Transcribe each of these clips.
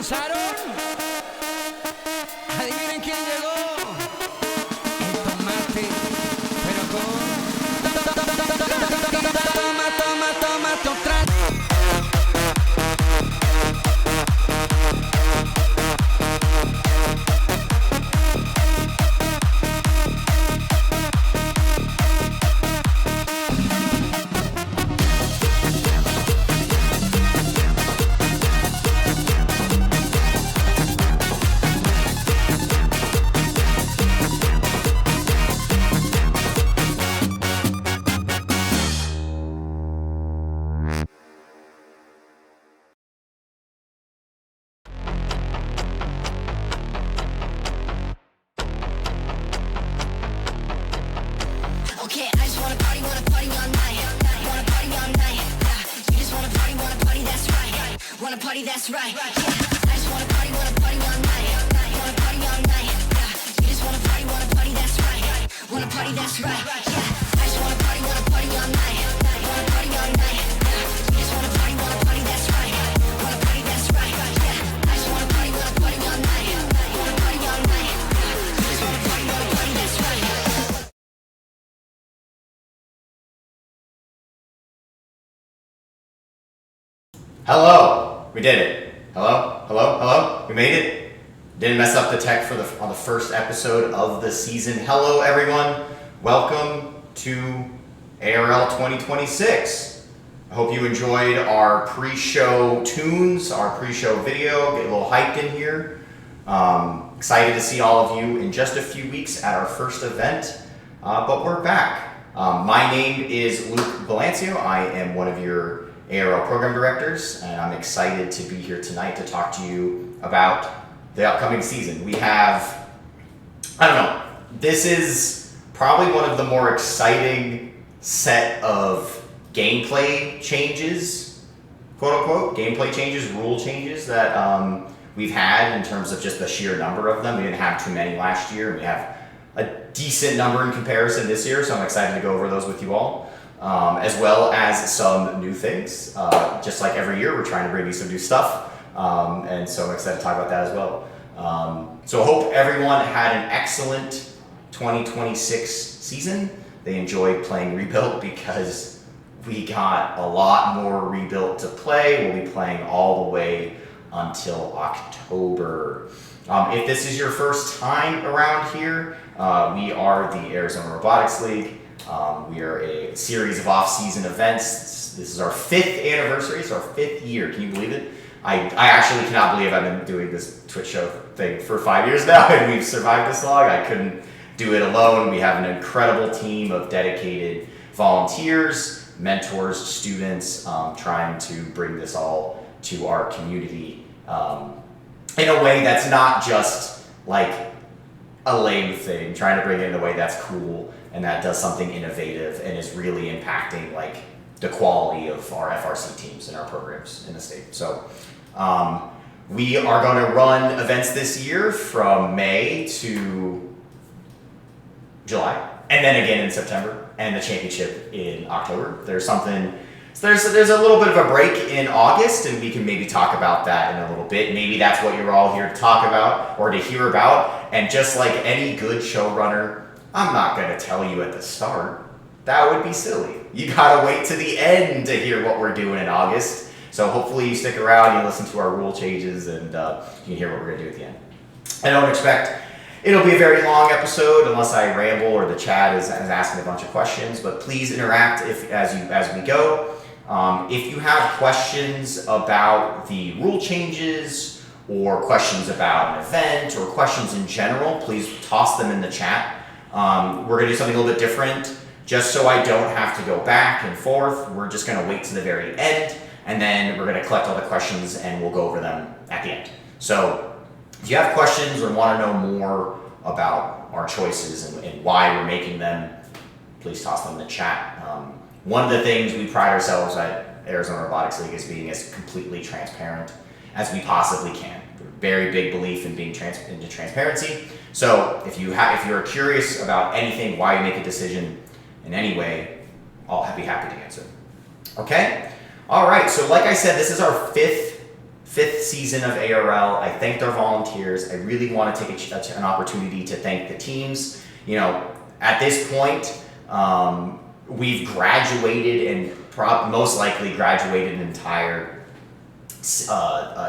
cansaron? Adivinen quién llegó. El tomate, pero con... Toma, otra. Okay, I just wanna party all night. Wanna party all night. Yeah, you just wanna party, that's right. Wanna party, that's right. Yeah, I just wanna party all night. Wanna party all night. Yeah, you just wanna party, that's right. Wanna party, that's right. Yeah, I just wanna party all night. Wanna party all night. Yeah, you just wanna party, that's right. Wanna party, that's right. Yeah, I just wanna party all night. Wanna party all night. Yeah, you just wanna party, that's right. Hello, we did it. Hello, we made it. Didn't mess up the tech on the first episode of the season. Hello, everyone. Welcome to ARL 2026. I hope you enjoyed our pre-show tunes, our pre-show video. Get a little hyped in here. Excited to see all of you in just a few weeks at our first event, but we're back. My name is Luke Balancio. I am one of your ARL program directors, and I'm excited to be here tonight to talk to you about the upcoming season. We have, this is probably one of the more exciting set of gameplay changes, quote unquote, gameplay changes, rule changes that we've had in terms of just the sheer number of them. We didn't have too many last year. We have a decent number in comparison this year, so I'm excited to go over those with you all. As well as some new things. Just like every year, we're trying to bring you some new stuff. And so I'm excited to talk about that as well. So I hope everyone had an excellent 2026 season. They enjoyed playing Rebuilt because we got a lot more Rebuilt to play. We'll be playing all the way until October. If this is your first time around here, we are the Arizona Robotics League. We are a series of off-season events. This is our 5th anniversary. It's our 5th year. Can you believe it? I actually cannot believe I've been doing this Twitch show thing for 5 years now, and we've survived this long. I couldn't do it alone. We have an incredible team of dedicated volunteers, mentors, students, trying to bring this all to our community in a way that's not just like a lame thing, trying to bring it in a way that's cool and that does something innovative and is really impacting like the quality of our FRC teams and our programs in the state. So we are going to run events this year from May to July, and then again in September, and the championship in October. There's a little bit of a break in August, and we can maybe talk about that in a little bit. Maybe that's what you're all here to talk about or to hear about. And just like any good showrunner, I'm not going to tell you at the start. That would be silly. You got to wait to the end to hear what we're doing in August. So hopefully you stick around, you listen to our rule changes, and you can hear what we're going to do at the end. I don't expect it'll be a very long episode unless I ramble or the chat is asking a bunch of questions, but please interact as we go. If you have questions about the rule changes or questions about an event or questions in general, please toss them in the chat. We're going to do something a little bit different just so I don't have to go back and forth. We're just going to wait to the very end, and then we're going to collect all the questions and we'll go over them at the end. So if you have questions or want to know more about our choices and why we're making them, please toss them in the chat. One of the things we pride ourselves at Arizona Robotics League is being as completely transparent as we possibly can. Very big belief in being into transparency. So if you're curious about anything, why you make a decision in any way, I'll be happy to answer. Okay? All right, so like I said, this is our 5th 5th season of ARL. I thanked our volunteers. I really want to take an opportunity to thank the teams. You know, at this point, we've graduated and most likely graduated an entire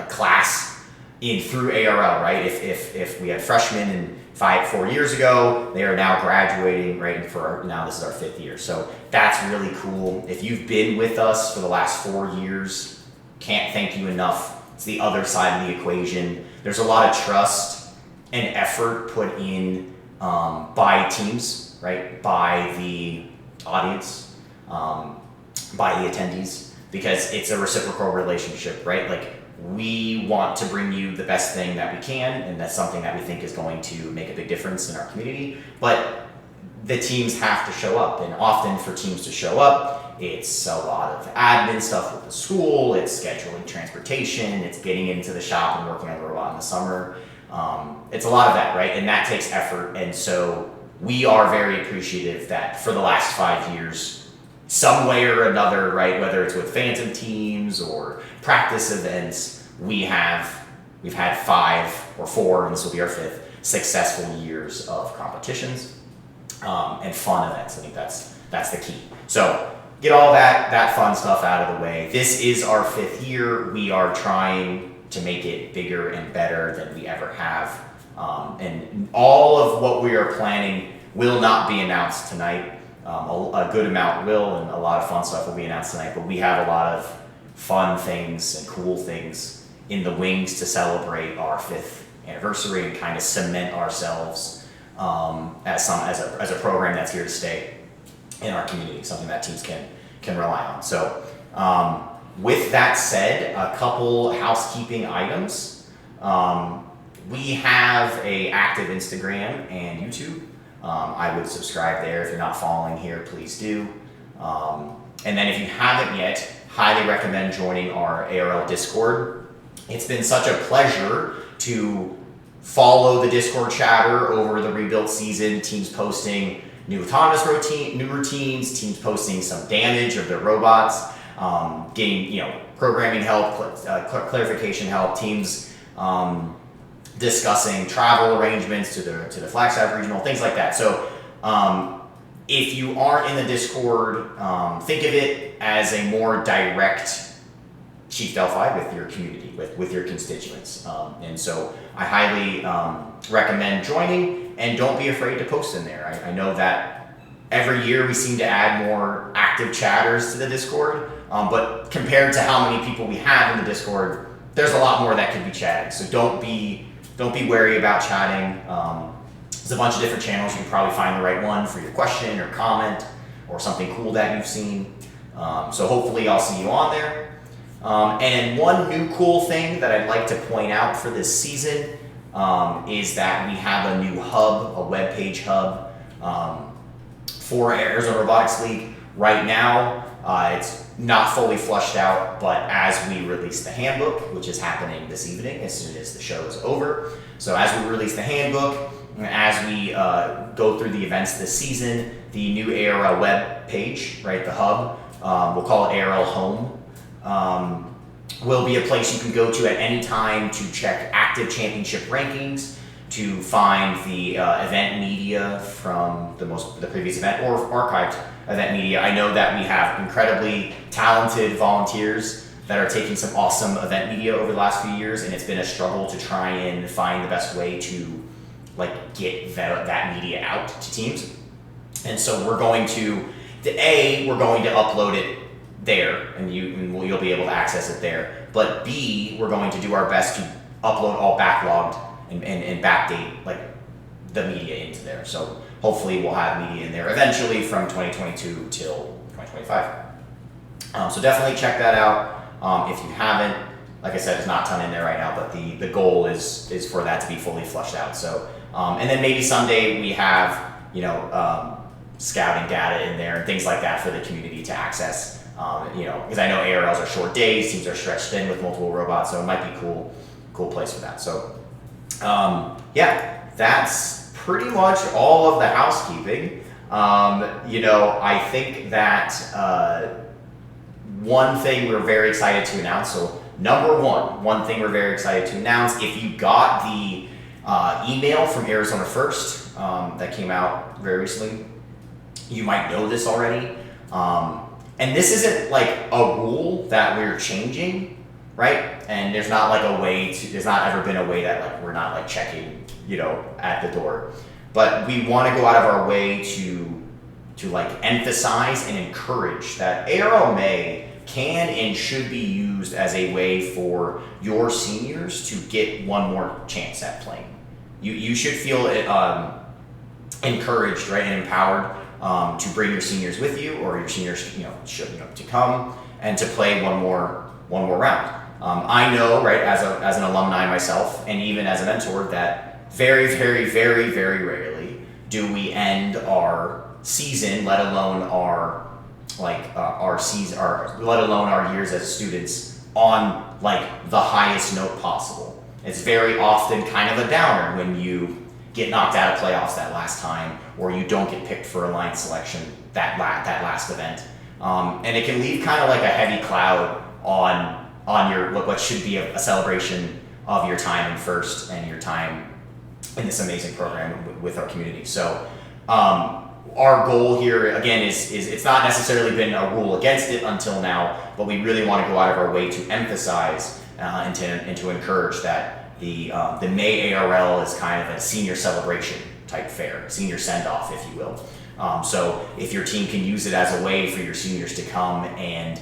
class through ARL, right? If we had freshmen in 4 years ago, they are now graduating, right? And now this is our 5th year. So that's really cool. If you've been with us for the last 4 years, can't thank you enough. It's the other side of the equation. There's a lot of trust and effort put in by teams, right? By the audience, by the attendees, because it's a reciprocal relationship, right? Like, we want to bring you the best thing that we can, and that's something that we think is going to make a big difference in our community. But the teams have to show up, and often for teams to show up, it's a lot of admin stuff with the school, it's scheduling transportation, it's getting into the shop and working on the robot in the summer. It's a lot of that, right? And that takes effort, and so we are very appreciative that for the last 5 years, some way or another, right, whether it's with phantom teams or practice events, we've had 5 or 4, and this will be our 5th, successful years of competitions and fun events. I think that's the key. So get all that fun stuff out of the way. This is our 5th year. We are trying to make it bigger and better than we ever have. And all of what we are planning will not be announced tonight. A good amount will, and a lot of fun stuff will be announced tonight, but we have a lot of fun things and cool things in the wings to celebrate our 5th anniversary and kind of cement ourselves as a program that's here to stay in our community, something that teams can rely on. So with that said, a couple housekeeping items. We have an active Instagram and YouTube. I would subscribe there. If you're not following here, please do. And then if you haven't yet, highly recommend joining our ARL Discord. It's been such a pleasure to follow the Discord chatter over the rebuild season, teams posting new autonomous routines, teams posting some damage of their robots, getting programming help, clarification help, teams discussing travel arrangements to the Flagstaff Regional, things like that. So if you aren't in the Discord, think of it as a more direct Chief Delphi with your community, with your constituents. And so I highly recommend joining, and don't be afraid to post in there. I know that every year we seem to add more active chatters to the Discord, but compared to how many people we have in the Discord, there's a lot more that could be chatting. So don't be wary about chatting. There's a bunch of different channels. You can probably find the right one for your question or comment or something cool that you've seen. So hopefully I'll see you on there. And one new cool thing that I'd like to point out for this season is that we have a new hub, a web page hub for Arizona Robotics League. Right now, it's not fully flushed out, but as we release the handbook, which is happening this evening as soon as the show is over. So as we release the handbook, as we go through the events this season, the new ARL web page, right, the hub, we'll call it ARL Home, will be a place you can go to at any time to check active championship rankings, to find the event media from the previous event or archived event media. I know that we have incredibly talented volunteers that are taking some awesome event media over the last few years, and it's been a struggle to try and find the best way to get that media out to teams. And so we're going to upload it there, and you'll be able to access it there. But B, we're going to do our best to upload all backlogged and backdate the media into there. So hopefully we'll have media in there eventually from 2022 till 2025. So definitely check that out. If you haven't, like I said, there's not a ton in there right now, but the goal is for that to be fully flushed out. So and then maybe someday we have scouting data in there and things like that for the community to access. Because I know ARLs are short days, teams are stretched in with multiple robots, so it might be cool place for that. So that's pretty much all of the housekeeping. I think that one thing we're very excited to announce, so number one thing we're very excited to announce, if you got the email from Arizona First that came out very recently, you might know this already. And this isn't like a rule that we're changing, right? And there's not like a way to, there's not ever been a way that like we're not like checking, at the door. But we want to go out of our way to like emphasize and encourage that ARL May can and should be used as a way for your seniors to get one more chance at playing. You should feel encouraged, right, and empowered to bring your seniors with you, or your seniors, to come and to play one more round. I know, right, as an alumni myself, and even as a mentor, that very, very, very, very rarely do we end our season, let alone our years as students, on like the highest note possible. It's very often kind of a downer when you get knocked out of playoffs that last time, or you don't get picked for alliance selection that last event, and it can leave kind of like a heavy cloud on your what should be a celebration of your time in First and your time in this amazing program with our community. So our goal here again is it's not necessarily been a rule against it until now, but we really want to go out of our way to emphasize and to encourage that the May ARL is kind of a senior celebration type fair, senior send-off, if you will. So if your team can use it as a way for your seniors to come and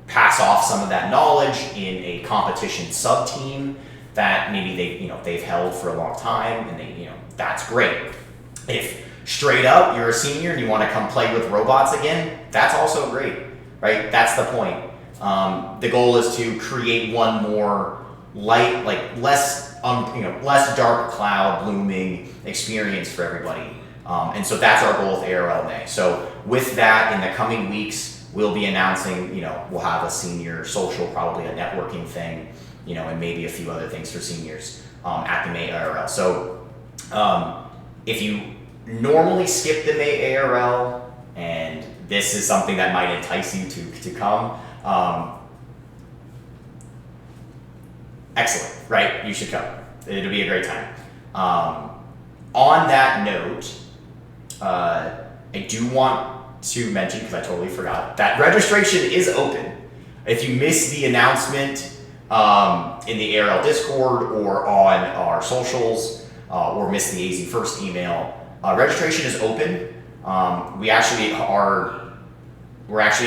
pass off some of that knowledge in a competition sub-team that maybe they've held for a long time, and that's great. If straight up you're a senior and you want to come play with robots again, that's also great, right? That's the point. The goal is to create one more light, like less dark cloud blooming experience for everybody. And so that's our goal with ARL May. So with that, in the coming weeks, we'll be announcing, we'll have a senior social, probably a networking thing, and maybe a few other things for seniors at the May ARL. So if you normally skip the May ARL, and this is something that might entice you to come, excellent, right? You should come. It'll be a great time. On that note, I do want to mention, because I totally forgot, that registration is open. If you missed the announcement in the ARL Discord or on our socials, or missed the AZ First email, registration is open. We're actually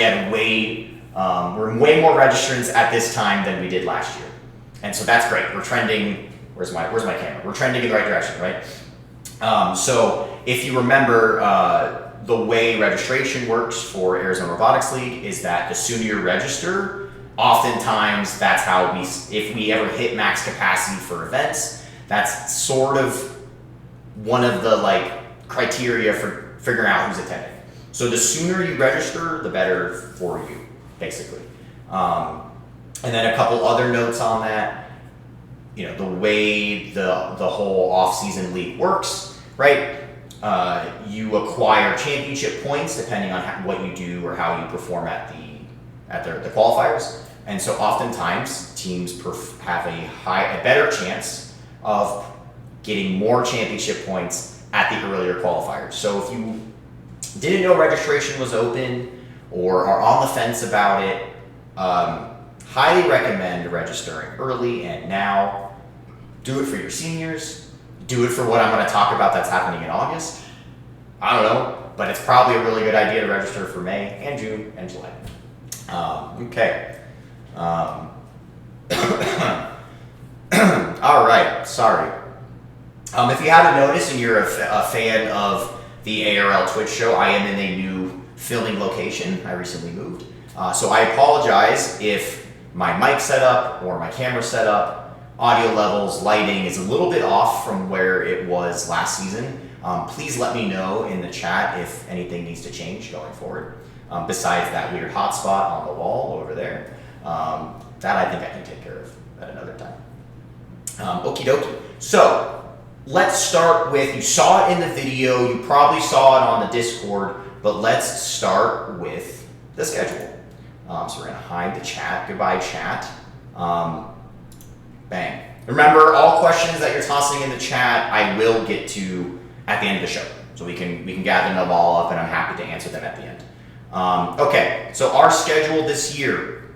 at we're way more registrants at this time than we did last year, and so that's great. We're trending. Where's my camera? We're trending in the right direction, right? So if you remember, the way registration works for Arizona Robotics League is that the sooner you register, oftentimes that's how if we ever hit max capacity for events, that's sort of one of the criteria for figuring out who's attending. So the sooner you register, the better for you, basically. And then a couple other notes on that. The way the whole off-season league works, right? You acquire championship points depending on what you do or how you perform at the qualifiers. And so oftentimes teams have a better chance of getting more championship points at the earlier qualifiers. So if you didn't know registration was open or are on the fence about it, highly recommend registering early and now. Do it for your seniors. Do it for what I'm going to talk about that's happening in August. I don't know, but it's probably a really good idea to register for May and June and July. Okay. All right, sorry. If you haven't noticed and you're a fan of the ARL Twitch show, I am in a new filming location. I recently moved. So I apologize if my mic setup or my camera setup, audio levels, lighting is a little bit off from where it was last season. Please let me know in the chat if anything needs to change going forward. Besides that weird hotspot on the wall over there. That I think I can take care of at another time. Okie dokie. So let's start with, you saw it in the video, you probably saw it on the Discord, but let's start with the schedule. So we're gonna hide the chat. Goodbye, chat. Bang. Remember, all questions that you're tossing in the chat, I will get to at the end of the show. So we can gather them all up, and I'm happy to answer them at the end. Okay, so our schedule this year: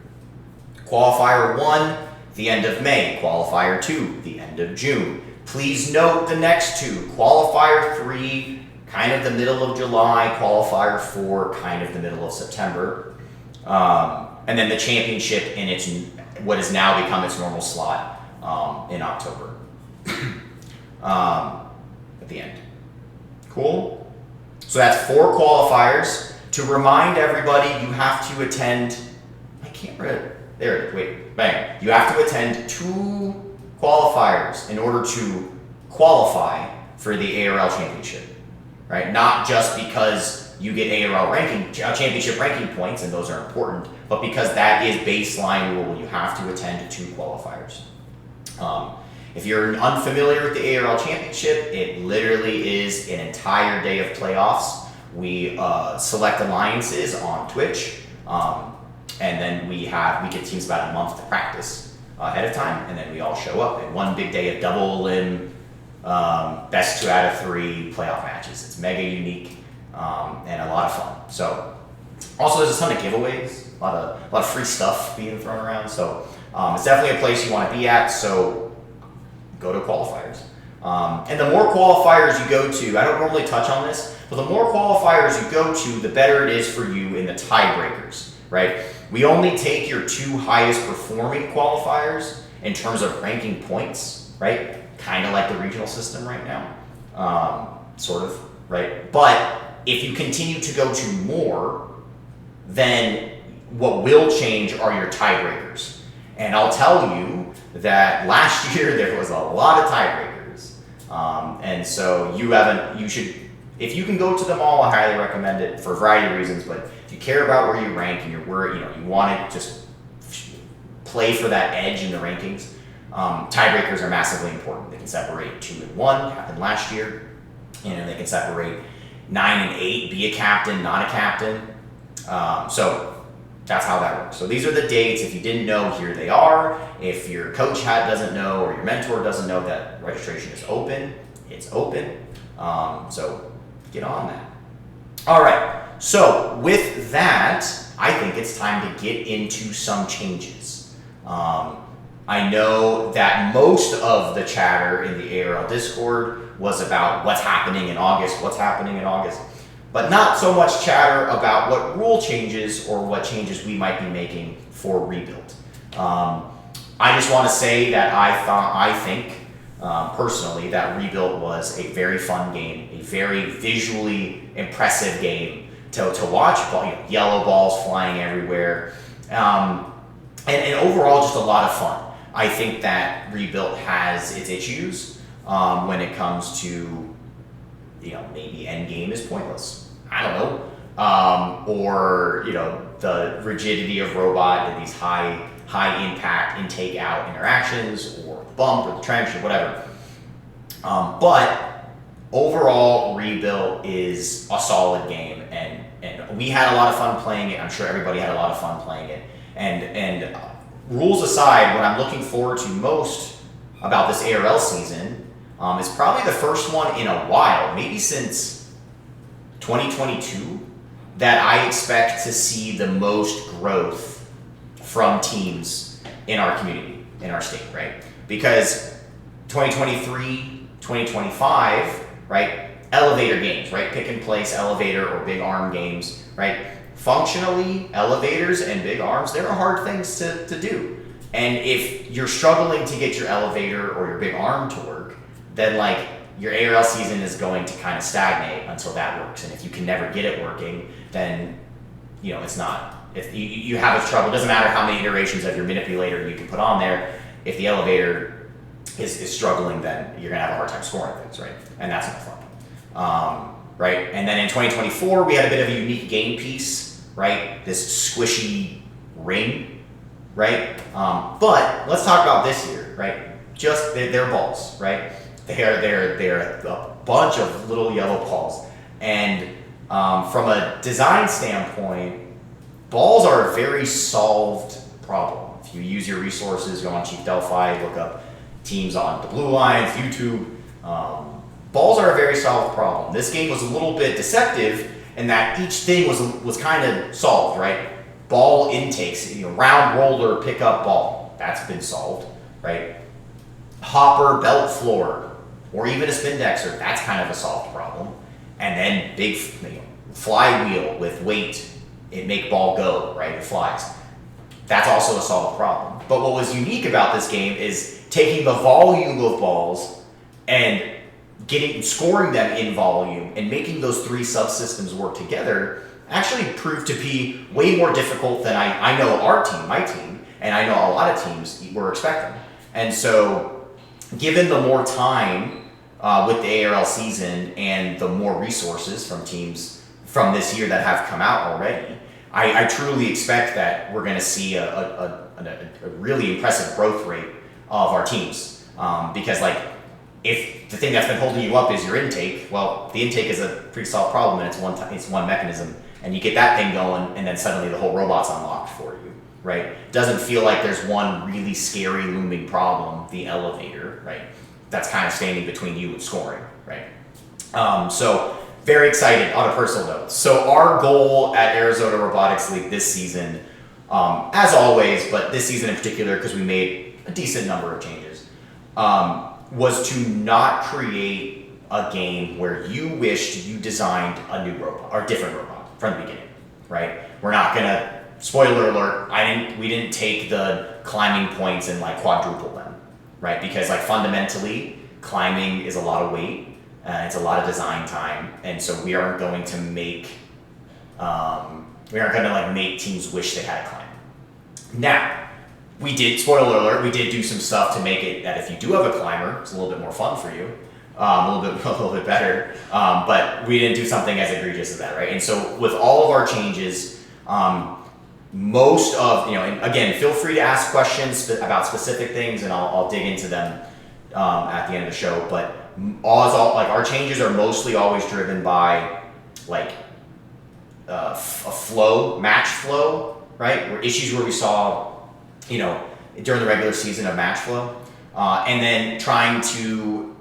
Qualifier 1, the end of May; Qualifier 2, the end of June. Please note the next two: Qualifier 3, kind of the middle of July; Qualifier 4, kind of the middle of September. And then the championship in its what has now become its normal slot in October. At the end. Cool? So that's 4 qualifiers. To remind everybody, you have to attend, I can't read, there it is, wait, bang. You have to attend 2 qualifiers in order to qualify for the ARL Championship, right? Not just because you get ARL championship ranking points, and those are important, but because that is baseline rule, you have to attend 2 qualifiers. If you're unfamiliar with the ARL Championship, it literally is an entire day of playoffs. We select alliances on Twitch, and then we get teams about a month to practice ahead of time, and then we all show up in one big day of double elim, best 2 out of 3 playoff matches. It's mega unique and a lot of fun. So, also there's a ton of giveaways, a lot of free stuff being thrown around. So it's definitely a place you want to be at. So go to qualifiers. And the more qualifiers you go to, I don't normally touch on this, but the more qualifiers you go to, the better it is for you in the tiebreakers, right? We only take your 2 highest performing qualifiers in terms of ranking points, right? Kind of like the regional system right now, sort of, right? But if you continue to go to more, then what will change are your tiebreakers. And I'll tell you that last year there was a lot of tiebreakers. And so you should, if you can go to them all, I highly recommend it for a variety of reasons, but if you care about where you rank and you want to just play for that edge in the rankings, tiebreakers are massively important. They can separate 2 and 1, happened last year. They can separate 9 and 8, be a captain, not a captain. So that's how that works. So these are the dates. If you didn't know, here they are. If your coach doesn't know, or your mentor doesn't know that registration is open, it's open. So get on that. All right. So with that, I think it's time to get into some changes. I know that most of the chatter in the ARL Discord was about what's happening in August, but not so much chatter about what rule changes or what changes we might be making for Rebuild. I just want to say that I think personally that Rebuild was a very fun game, a very visually impressive game to watch. Yellow balls flying everywhere, and overall just a lot of fun. I think that Rebuild has its issues when it comes to maybe end game is pointless. I don't know. Or the rigidity of robot and these high impact intake out interactions, or the bump or the trench or whatever. But overall, Rebuild is a solid game, and we had a lot of fun playing it. I'm sure everybody had a lot of fun playing it. And rules aside, what I'm looking forward to most about this ARL season is probably the first one in a while, maybe since 2022, that I expect to see the most growth from teams in our community, in our state, right? Because 2023, 2025, right? Elevator games, right? Pick and place elevator or big arm games, right? Functionally, elevators and big arms, they're hard things to do. And if you're struggling to get your elevator or your big arm to work, then your ARL season is going to kind of stagnate until that works. And if you can never get it working, then it's not. If you have a trouble, it doesn't matter how many iterations of your manipulator you can put on there. If the elevator is struggling, then you're gonna have a hard time scoring things, right? And that's not fun, right? And then in 2024, we had a bit of a unique game piece, right? This squishy ring, right? But let's talk about this year, right? Just they're balls, right? They're a bunch of little yellow balls, and from a design standpoint, balls are a very solved problem. If you use your resources, go on Chief Delphi, look up teams on the Blue Lines, YouTube. Balls are a very solved problem. This game was a little bit deceptive in that each thing was kind of solved, right? Ball intakes, round roller, pickup ball, that's been solved, right? Hopper, belt floor, or even a spindexer, that's kind of a solved problem. And then big flywheel with weight, it make ball go, right? It flies. That's also a solved problem. But what was unique about this game is taking the volume of balls and scoring them in volume and making those three subsystems work together actually proved to be way more difficult than I know my team, and I know a lot of teams were expecting. And so, given the more time with the ARL season and the more resources from teams from this year that have come out already, I truly expect that we're going to see a really impressive growth rate of our teams. Because if the thing that's been holding you up is your intake, well, the intake is a pretty solved problem, and it's one mechanism, and you get that thing going, and then suddenly the whole robot's unlocked for you, right? It doesn't feel like there's one really scary looming problem, the elevator, right? That's kind of standing between you and scoring, right? So very excited on a personal note. So our goal at Arizona Robotics League this season, as always, but this season in particular, because we made a decent number of changes, was to not create a game where you wished you designed a new robot or different robot from the beginning, right? We're not gonna, spoiler alert, we didn't take the climbing points and quadruple them, right? Because fundamentally, climbing is a lot of weight, it's a lot of design time, and so we aren't going to make make teams wish they had a climb. Now, we did, spoiler alert, we did do some stuff to make it that if you do have a climber, it's a little bit more fun for you, a little bit better, but we didn't do something as egregious as that, right? And so with all of our changes, most of, and again, feel free to ask questions about specific things, and I'll dig into them at the end of the show, but our changes are mostly always driven by a flow, match flow, right? Issues where we saw, during the regular season of match flow, and then trying to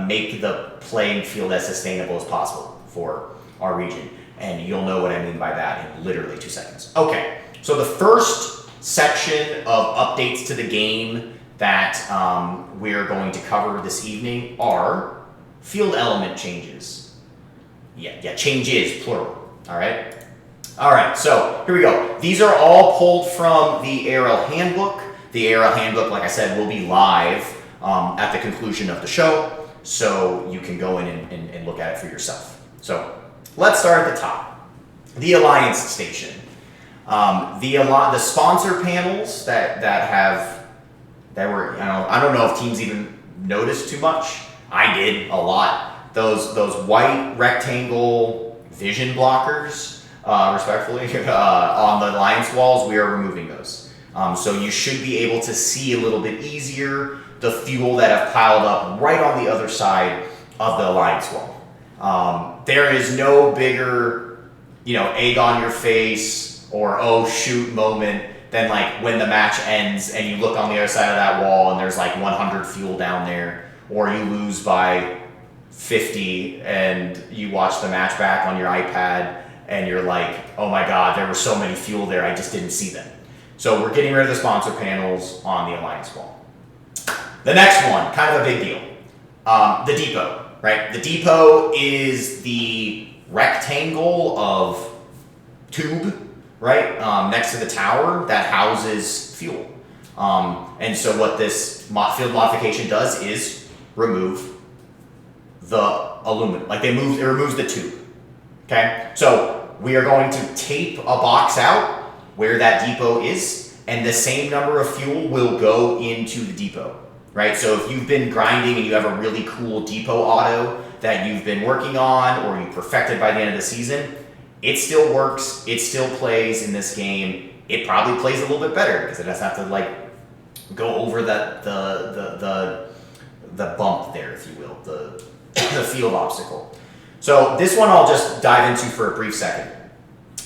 make the playing field as sustainable as possible for our region. And you'll know what I mean by that in literally 2 seconds. Okay, so the first section of updates to the game that we're going to cover this evening are field element changes. Yeah, changes, plural, all right? All right, so here we go. These are all pulled from the ARL handbook. The ARL handbook, like I said, will be live at the conclusion of the show, so you can go in and look at it for yourself. So let's start at the top. The Alliance Station. The sponsor panels that were, I don't know if teams even noticed too much. I did a lot. Those white rectangle vision blockers, respectfully, on the Alliance walls, we are removing those. So you should be able to see a little bit easier the fuel that have piled up right on the other side of the Alliance wall. There is no bigger, egg on your face or oh shoot moment than when the match ends and you look on the other side of that wall and there's 100 fuel down there, or you lose by 50 and you watch the match back on your iPad and you're like, oh my God, there were so many fuel there, I just didn't see them. So we're getting rid of the sponsor panels on the Alliance wall. The next one, kind of a big deal. The depot, right? The depot is the rectangle of tube, right, next to the tower that houses fuel. And so what this field modification does is remove the aluminum. It removes the tube. Okay, so we are going to tape a box out where that depot is, and the same number of fuel will go into the depot, right? So if you've been grinding and you have a really cool depot auto that you've been working on or you perfected by the end of the season, it still works, it still plays in this game. It probably plays a little bit better because it doesn't have to go over the bump there, if you will, the field obstacle. So this one I'll just dive into for a brief second.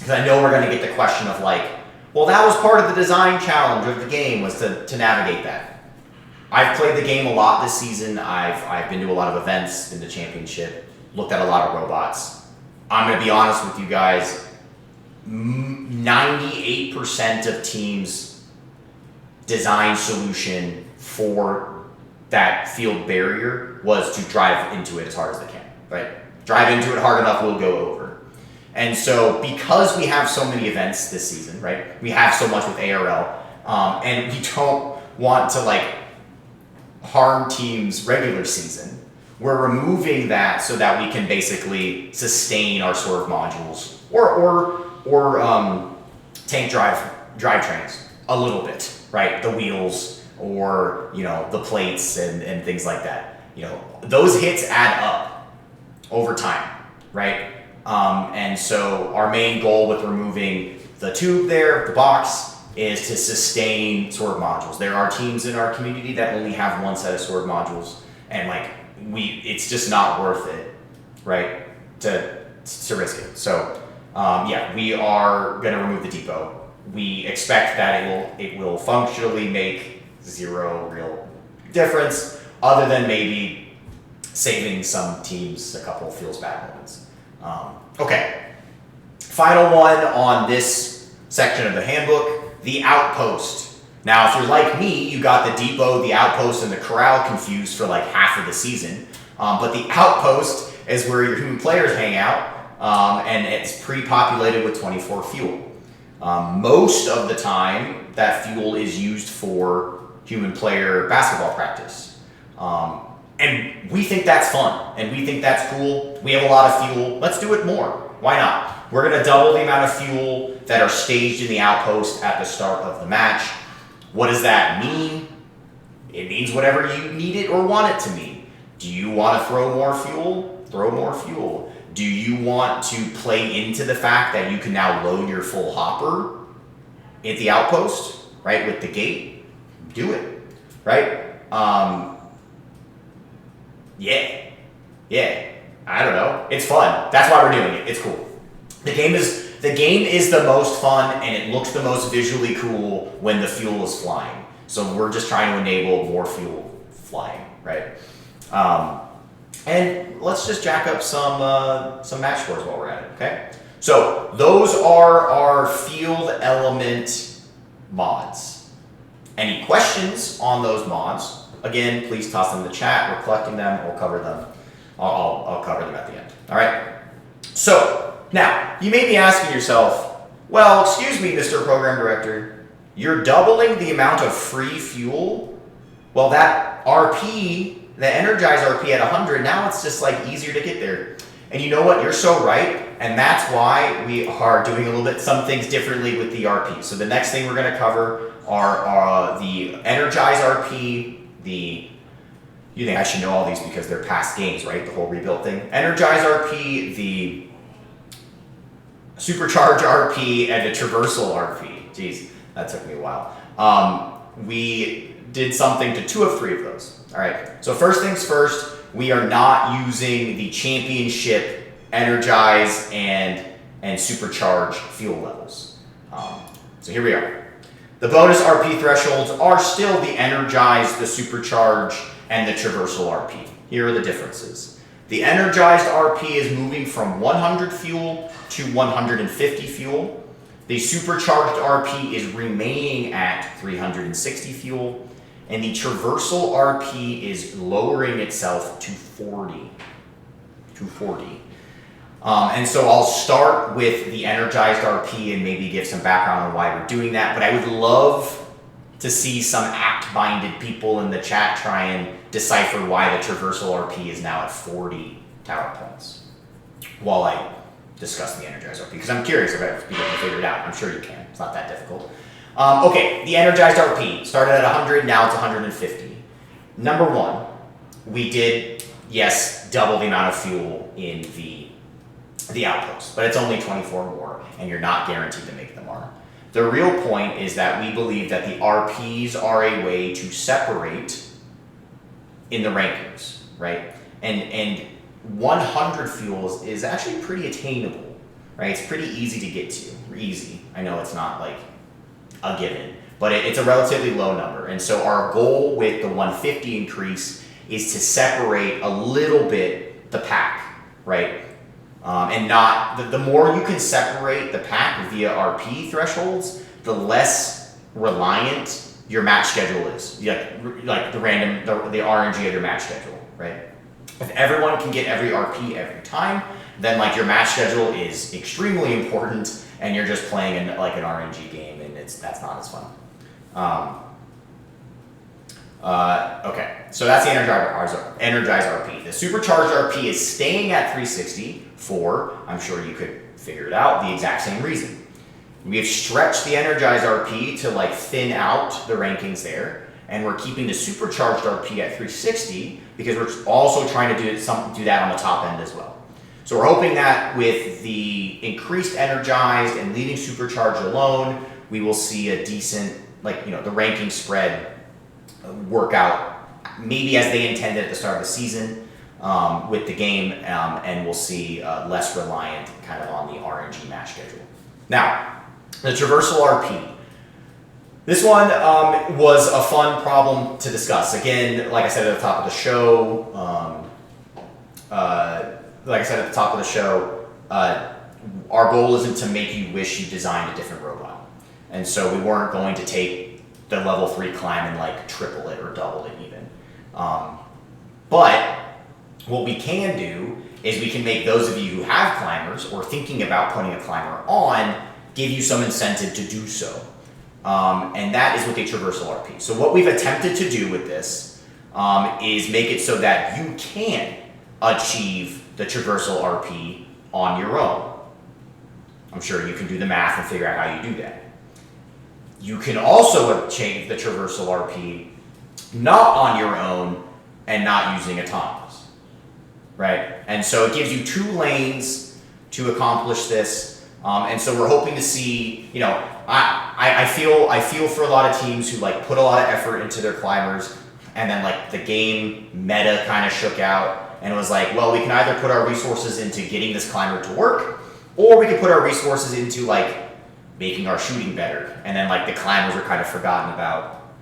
because I know we're going to get the question of like, well, that was part of the design challenge of the game, was to navigate that. I've played the game a lot this season. I've been to a lot of events in the championship, looked at a lot of robots. I'm going to be honest with you guys, 98% of teams' design solution for that field barrier was to drive into it as hard as they can, right? Drive into it hard enough, we'll go over. And so because we have so many events this season, right? We have so much with ARL, and we don't want to like harm teams' regular season, we're removing that so that we can basically sustain our swerve modules or tank drivetrains a little bit, right? The wheels or the plates and things like that. Those hits add up over time, right? And so our main goal with removing the tube there, the box, is to sustain swerve modules. There are teams in our community that only have one set of swerve modules, and it's just not worth it, right? To risk it. So we are going to remove the depot. We expect that it will functionally make zero real difference, other than maybe saving some teams a couple of feels bad moments. Okay, final one on this section of the handbook, the outpost. Now, if you're like me, you got the depot, the outpost, and the corral confused for like half of the season. But the outpost is where your human players hang out, and it's pre-populated with 24 fuel. Most of the time, that fuel is used for human player basketball practice. And we think that's fun, and we think that's cool. We have a lot of fuel. Let's do it more. Why not? We're going to double the amount of fuel that are staged in the outpost at the start of the match. What does that mean? It means whatever you need it or want it to mean. Do you want to throw more fuel? Throw more fuel. Do you want to play into the fact that you can now load your full hopper at the outpost, right, with the gate? Do it, right? Yeah. I don't know. It's fun. That's why we're doing it. It's cool. The game is the most fun, and it looks the most visually cool when the fuel is flying. So we're just trying to enable more fuel flying, right? And let's just jack up some match scores while we're at it, okay? So those are our field element mods. Any questions on those mods? Again, please toss them in the chat. We're collecting them. We'll cover them. I'll cover them at the end. All right? So now, you may be asking yourself, well, excuse me, Mr. Program Director, you're doubling the amount of free fuel? Well, that RP, the energized RP at 100, now it's just like easier to get there. And you know what? You're so right. And that's why we are doing a little bit, some things differently with the RP. So the next thing we're going to cover are the energized RP, you think I should know all these because they're past games, right? The whole rebuild thing. Energize RP, the Supercharge RP, and the Traversal RP. Jeez, that took me a while. We did something to 2 of 3 of those. All right, so first things first, we are not using the Championship Energize and Supercharge fuel levels. So here we are. The bonus RP thresholds are still the Energize, the Supercharge, and the Traversal RP. Here are the differences. The Energized RP is moving from 100 fuel to 150 fuel. The Supercharged RP is remaining at 360 fuel. And the Traversal RP is lowering itself to 40. And so I'll start with the Energized RP and maybe give some background on why we're doing that. But I would love to see some act-minded people in the chat try and decipher why the Traversal RP is now at 40 tower points while I discuss the Energized RP. Because I'm curious if people can figure it out. I'm sure you can. It's not that difficult. Okay, the Energized RP started at 100, now it's 150. Number one, we did, yes, double the amount of fuel in the outpost, but it's only 24 more, and you're not guaranteed to make them more. The real point is that we believe that the RPs are a way to separate in the rankings, right? And 100 fuels is actually pretty attainable. right? It's pretty easy to get to, easy. I know it's not like a given, but it's a relatively low number. And so our goal with the 150 increase is to separate a little bit the pack, right? And not, the more you can separate the pack via RP thresholds, the less reliant your match schedule is. Like the RNG of your match schedule, right? If everyone can get every RP every time, then like your match schedule is extremely important, and you're just playing like an RNG game, and that's not as fun. Okay, so that's the Energize RP. The Supercharged RP is staying at 360 for, I'm sure you could figure it out, the exact same reason. We have stretched the Energize RP to like thin out the rankings there, and we're keeping the Supercharged RP at 360 because we're also trying to do that on the top end as well. So we're hoping that with the increased Energized and leaving Supercharged alone, we will see a decent, the ranking spread work out maybe as they intended at the start of the season with the game, and we'll see less reliant kind of on the RNG match schedule. Now, the Traversal RP. This one was a fun problem to discuss. Again, like I said at the top of the show, our goal isn't to make you wish you designed a different robot. And so we weren't going to take the level 3 climb and like triple it or double it even. But what we can do is we can make those of you who have climbers or thinking about putting a climber on, give you some incentive to do so. And that is with a Traversal RP. So what we've attempted to do with this is make it so that you can achieve the Traversal RP on your own. I'm sure you can do the math and figure out how you do that. You can also achieve the Traversal RP not on your own and not using autonomous, right? And so it gives you 2 lanes to accomplish this. And so we're hoping to see, I feel for a lot of teams who like put a lot of effort into their climbers, and then like the game meta kind of shook out and was like, well, we can either put our resources into getting this climber to work, or we can put our resources into like making our shooting better. And then like the climbers are kind of forgotten about.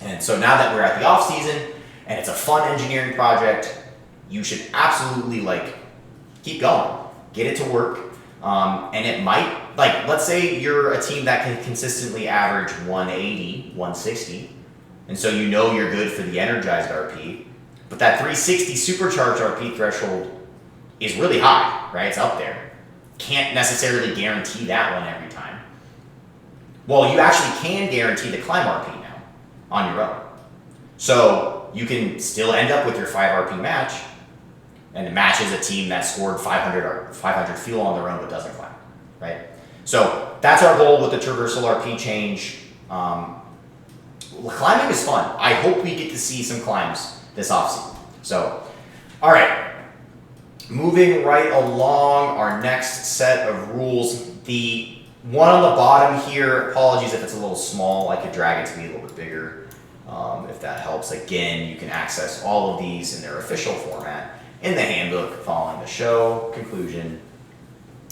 And so now that we're at the off season and it's a fun engineering project, you should absolutely like keep going, get it to work. And it might, like, let's say you're a team that can consistently average 180, 160, and so you know you're good for the Energized RP, but that 360 Supercharged RP threshold is really high, right? It's up there. Can't necessarily guarantee that one every time. Well, you actually can guarantee the climb RP now on your own. So you can still end up with your 5 RP match, and it matches a team that scored 500 fuel on their own but doesn't climb, right? So that's our goal with the Traversal RP change. Climbing is fun. I hope we get to see some climbs this offseason. So, all right. Moving right along, our next set of rules. The one on the bottom here, apologies if it's a little small. I could drag it to be a little bit bigger if that helps. Again, you can access all of these in their official format in the handbook following the show conclusion.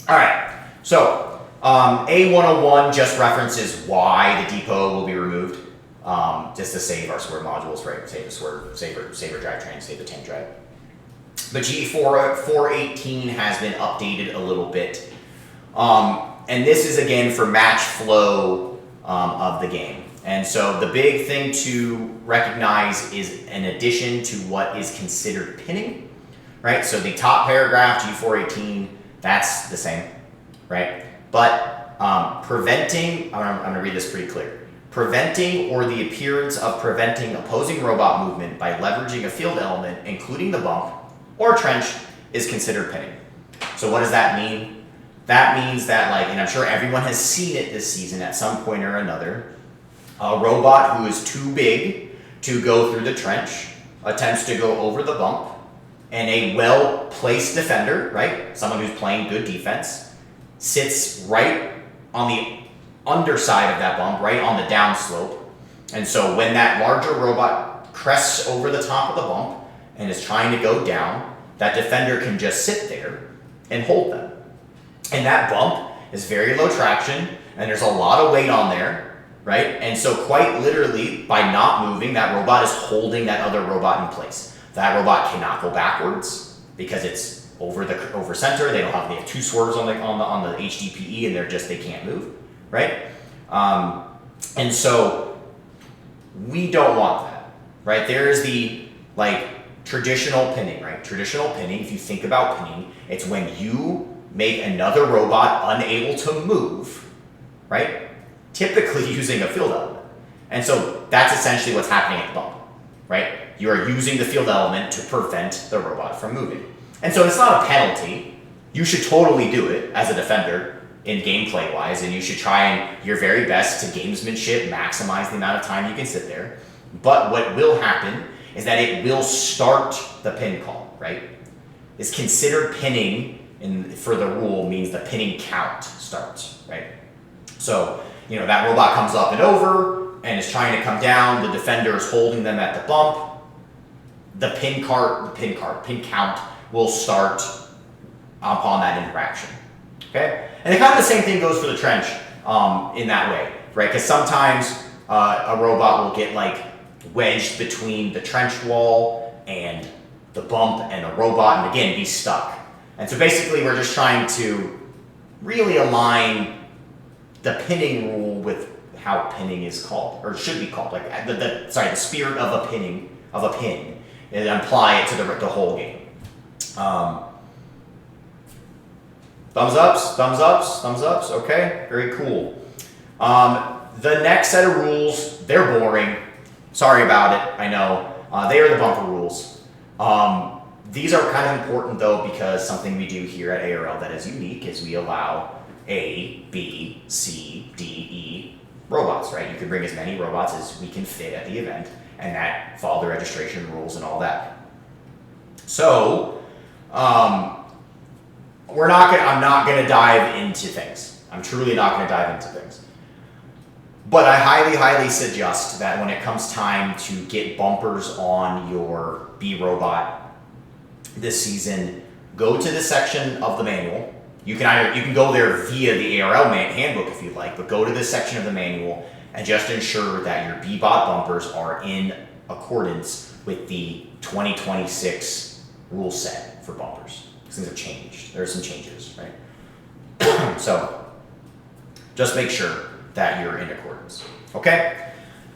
All right, so A101 just references why the depot will be removed, just to save our swerve modules, right? Save the swerve, saver drivetrain, save the tank drive. The G418 has been updated a little bit, and this is again for match flow of the game. And so the big thing to recognize is an addition to what is considered pinning, right? So the top paragraph, G418, that's the same, right? But preventing, I'm going to read this pretty clear. Preventing or the appearance of preventing opposing robot movement by leveraging a field element, including the bump or trench, is considered pinning. So what does that mean? That means that, like, and I'm sure everyone has seen it this season at some point or another, a robot who is too big to go through the trench attempts to go over the bump, and a well-placed defender, right, someone who's playing good defense, sits right on the underside of that bump, right on the downslope. And so when that larger robot crests over the top of the bump and is trying to go down, that defender can just sit there and hold them. And that bump is very low traction, and there's a lot of weight on there, right? And so quite literally, by not moving, that robot is holding that other robot in place. That robot cannot go backwards because it's over center. They have 2 swerves on the HDPE, and they can't move, right? And so we don't want that, right? There is the traditional pinning, right? Traditional pinning, if you think about pinning, it's when you make another robot unable to move, right? Typically using a field element. And so that's essentially what's happening at the bump, right? You are using the field element to prevent the robot from moving. And so it's not a penalty. You should totally do it as a defender in gameplay wise, and you should try your very best to gamesmanship, maximize the amount of time you can sit there. But what will happen is that it will start the pin call, right? Is considered pinning for the rule means the pinning count starts, right? So, that robot comes up and over and is trying to come down. The defender is holding them at the bump. The pin count will start upon that interaction, okay? And kind of the same thing goes for the trench in that way, right? Because sometimes a robot will get wedged between the trench wall and the bump and the robot, and again, be stuck. And so basically we're just trying to really align the pinning rule with how pinning is called, or should be called, the spirit of a pin, and apply it to the whole game. Thumbs ups, okay, very cool. The next set of rules, they're boring. Sorry about it, I know. They are the bumper rules. These are kind of important though, because something we do here at ARL that is unique is we allow A, B, C, D, E robots, right? You can bring as many robots as we can fit at the event, and that follow the registration rules and all that. So, I'm not gonna dive into things. I'm truly not gonna dive into things. But I highly suggest that when it comes time to get bumpers on your B robot this season, go to the section of the manual. You can go there via the ARL handbook if you'd like, but go to this section of the manual and just ensure that your B-bot bumpers are in accordance with the 2026 rule set for bumpers. Things have changed. There are some changes, right? So just make sure that you're in accordance, okay?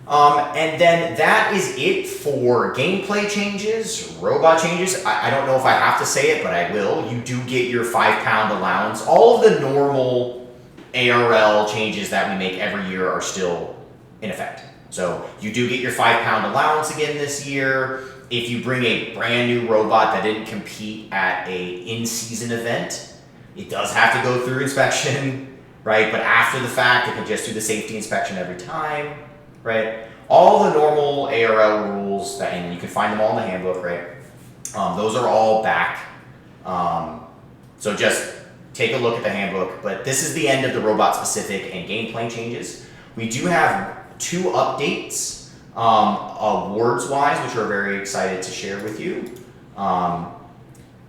And then that is it for gameplay changes, robot changes. I don't know if I have to say it, but I will. You do get your 5-pound allowance. All of the normal ARL changes that we make every year are still in effect. So you do get your 5-pound allowance again this year. If you bring a brand new robot that didn't compete at a in-season event, it does have to go through inspection, right? But after the fact, it can just do the safety inspection every time. Right? All the normal ARL rules, and you can find them all in the handbook, right? Those are all back. So just take a look at the handbook. But this is the end of the robot-specific and gameplay changes. We do have 2 updates, awards-wise, which we're very excited to share with you.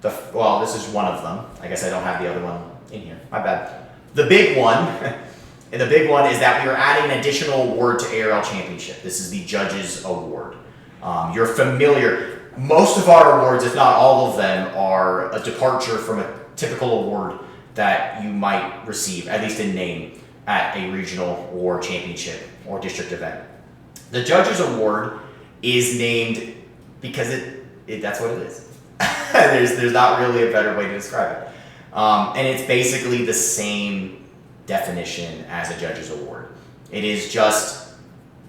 This is one of them. I guess I don't have the other one in here. My bad. The big one... And the big one is that we are adding an additional award to ARL Championship. This is the Judges Award. You're familiar. Most of our awards, if not all of them, are a departure from a typical award that you might receive, at least in name, at a regional or championship or district event. The Judges Award is named because that's what it is. There's not really a better way to describe it. And it's basically the same definition as a judge's award. It is just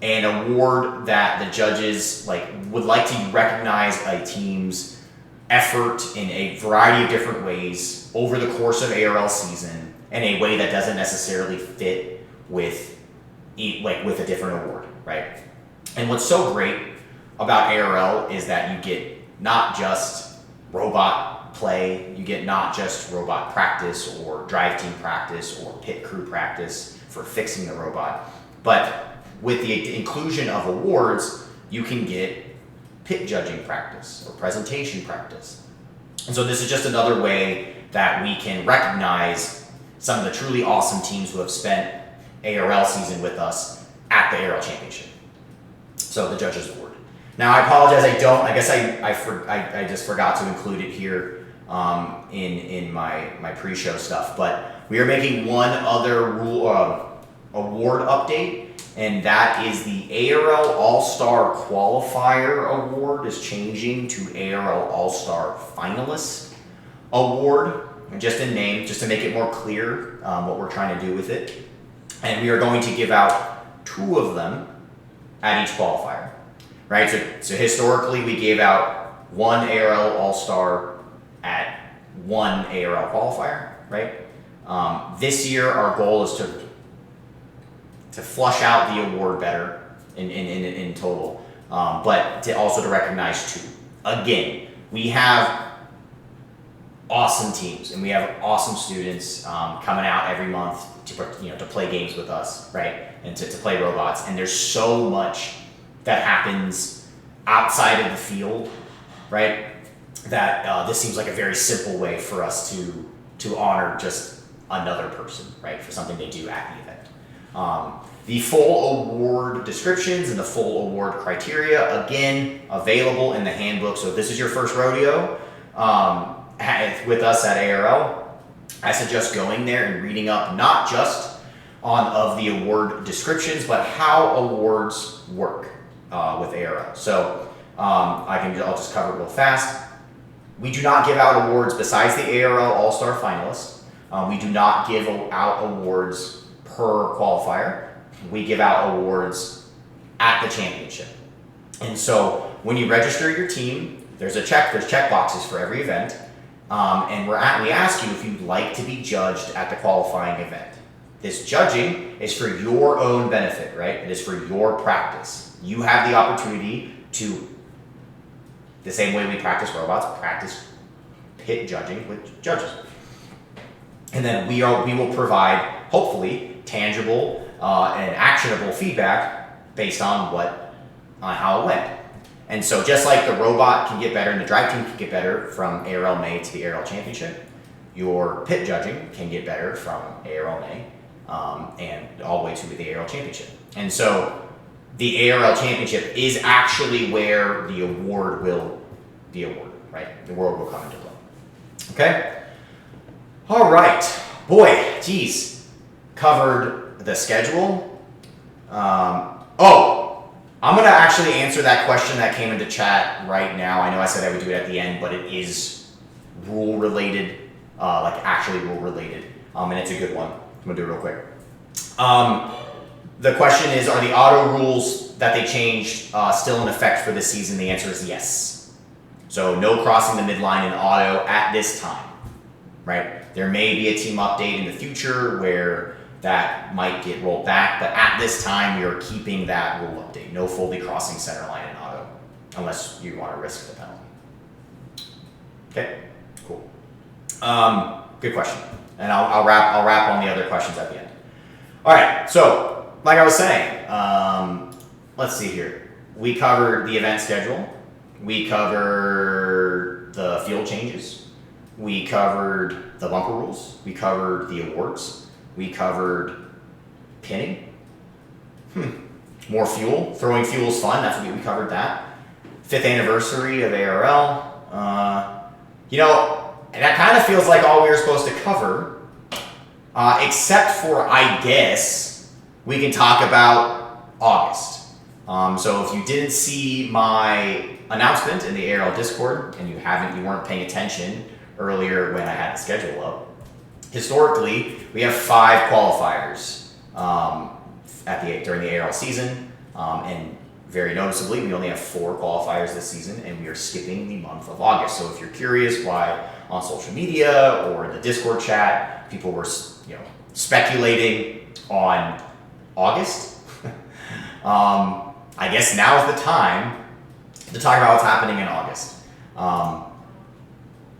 an award that the judges would like to recognize a team's effort in a variety of different ways over the course of ARL season in a way that doesn't necessarily fit with a different award, right? And what's so great about ARL is that you get not just robot play, you get not just robot practice or drive team practice or pit crew practice for fixing the robot, but with the inclusion of awards, you can get pit judging practice or presentation practice. And so this is just another way that we can recognize some of the truly awesome teams who have spent ARL season with us at the ARL Championship. So the Judges Award. Now I apologize, I guess I just forgot to include it here in my pre-show stuff, but we are making one other award update, and that is the ARL All-Star Qualifier Award is changing to ARL All-Star Finalist Award, just in name, just to make it more clear what we're trying to do with it. And we are going to give out 2 of them at each qualifier, right? So historically, we gave out 1 ARL All-Star at 1 ARL qualifier, right? This year, our goal is to flush out the award better in total, but to recognize 2. Again, we have awesome teams and we have awesome students coming out every month to play games with us, right? And to play robots. And there's so much that happens outside of the field, right? That this seems like a very simple way for us to honor just another person, right? For something they do at the event. The full award descriptions and the full award criteria, again, available in the handbook. So if this is your first rodeo with us at ARL, I suggest going there and reading up not just of the award descriptions, but how awards work with ARL. So I'll just cover it real fast. We do not give out awards besides the ARL All-Star Finalists. We do not give out awards per qualifier. We give out awards at the championship. And so when you register your team, there's check boxes for every event. And we ask you if you'd like to be judged at the qualifying event. This judging is for your own benefit, right? It is for your practice. You have the opportunity to, the same way we practice robots, practice pit judging with judges. And then we will provide, hopefully, tangible and actionable feedback based on how it went. And so just like the robot can get better and the drive team can get better from ARL May to the ARL Championship, your pit judging can get better from ARL May and all the way to the ARL Championship. And so the ARL Championship is actually where the award will be awarded, right? The award will come into play. Okay? All right. Boy, geez. Covered the schedule. I'm going to actually answer that question that came into chat right now. I know I said I would do it at the end, but it is rule related, actually rule related, and it's a good one. I'm going to do it real quick. The question is, are the auto rules that they changed still in effect for this season? The answer is yes. So no crossing the midline in auto at this time, right? There may be a team update in the future where that might get rolled back, but at this time, we are keeping that rule update. No fully crossing center line in auto, unless you want to risk the penalty. Okay, cool. Good question, and I'll wrap on the other questions at the end. All right, so like I was saying, let's see here. We covered the event schedule. We covered the field changes. We covered the bumper rules. We covered the awards. We covered pinning. More fuel. Throwing fuel is fun. That's what we covered that. 5th anniversary of ARL. And that kind of feels like all we were supposed to cover, except for, I guess, we can talk about August. So if you didn't see my announcement in the ARL Discord, and you weren't paying attention earlier when I had the schedule up, historically, we have 5 qualifiers during the ARL season, and very noticeably, we only have 4 qualifiers this season, and we are skipping the month of August. So if you're curious why on social media or in the Discord chat, people were speculating on August, I guess now is the time to talk about what's happening in August.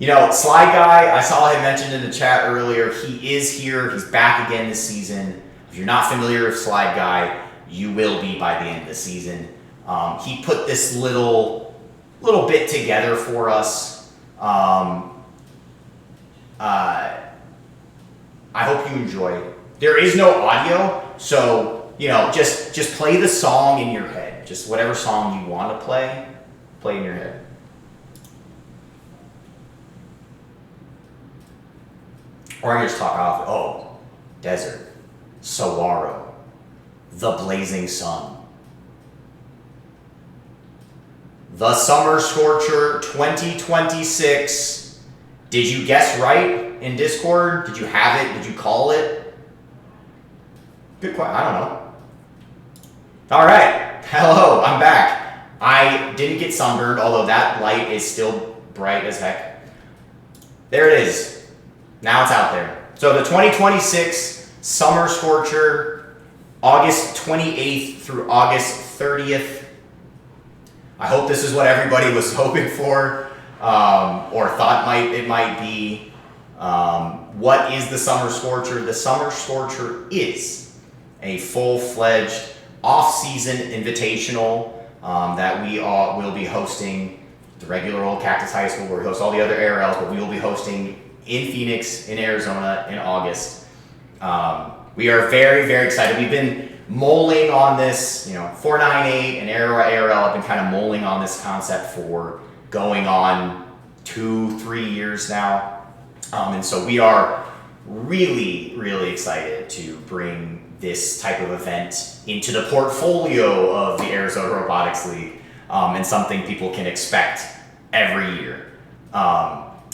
Slide Guy, I saw him mentioned in the chat earlier. He is here. He's back again this season. If you're not familiar with Slide Guy, you will be by the end of the season. He put this little bit together for us. I hope enjoy. There is no audio, so just play the song in your head. Just whatever song you want to play in your head. Or I can just talk off. Oh, desert, saguaro, the blazing sun, the summer scorcher 2026. Did you guess right in Discord? Did you have it? Did you call it? Good question. I don't know. All right. Hello, I'm back. I didn't get sunburned, although that light is still bright as heck. There it is. Now it's out there. So the 2026 Summer Scorcher, August 28th through August 30th. I hope this is what everybody was hoping for, or thought it might be. What is the Summer Scorcher? The Summer Scorcher is a full-fledged off-season invitational that we will be hosting. The regular old Cactus High School where we host all the other ARLs, but we will be hosting in Phoenix, in Arizona, in August. We are very, very excited. We've been mulling on this, 498 and ARL have been kind of mulling on this concept for going on 2-3 years now. And so we are really, really excited to bring this type of event into the portfolio of the Arizona Robotics League, and something people can expect every year.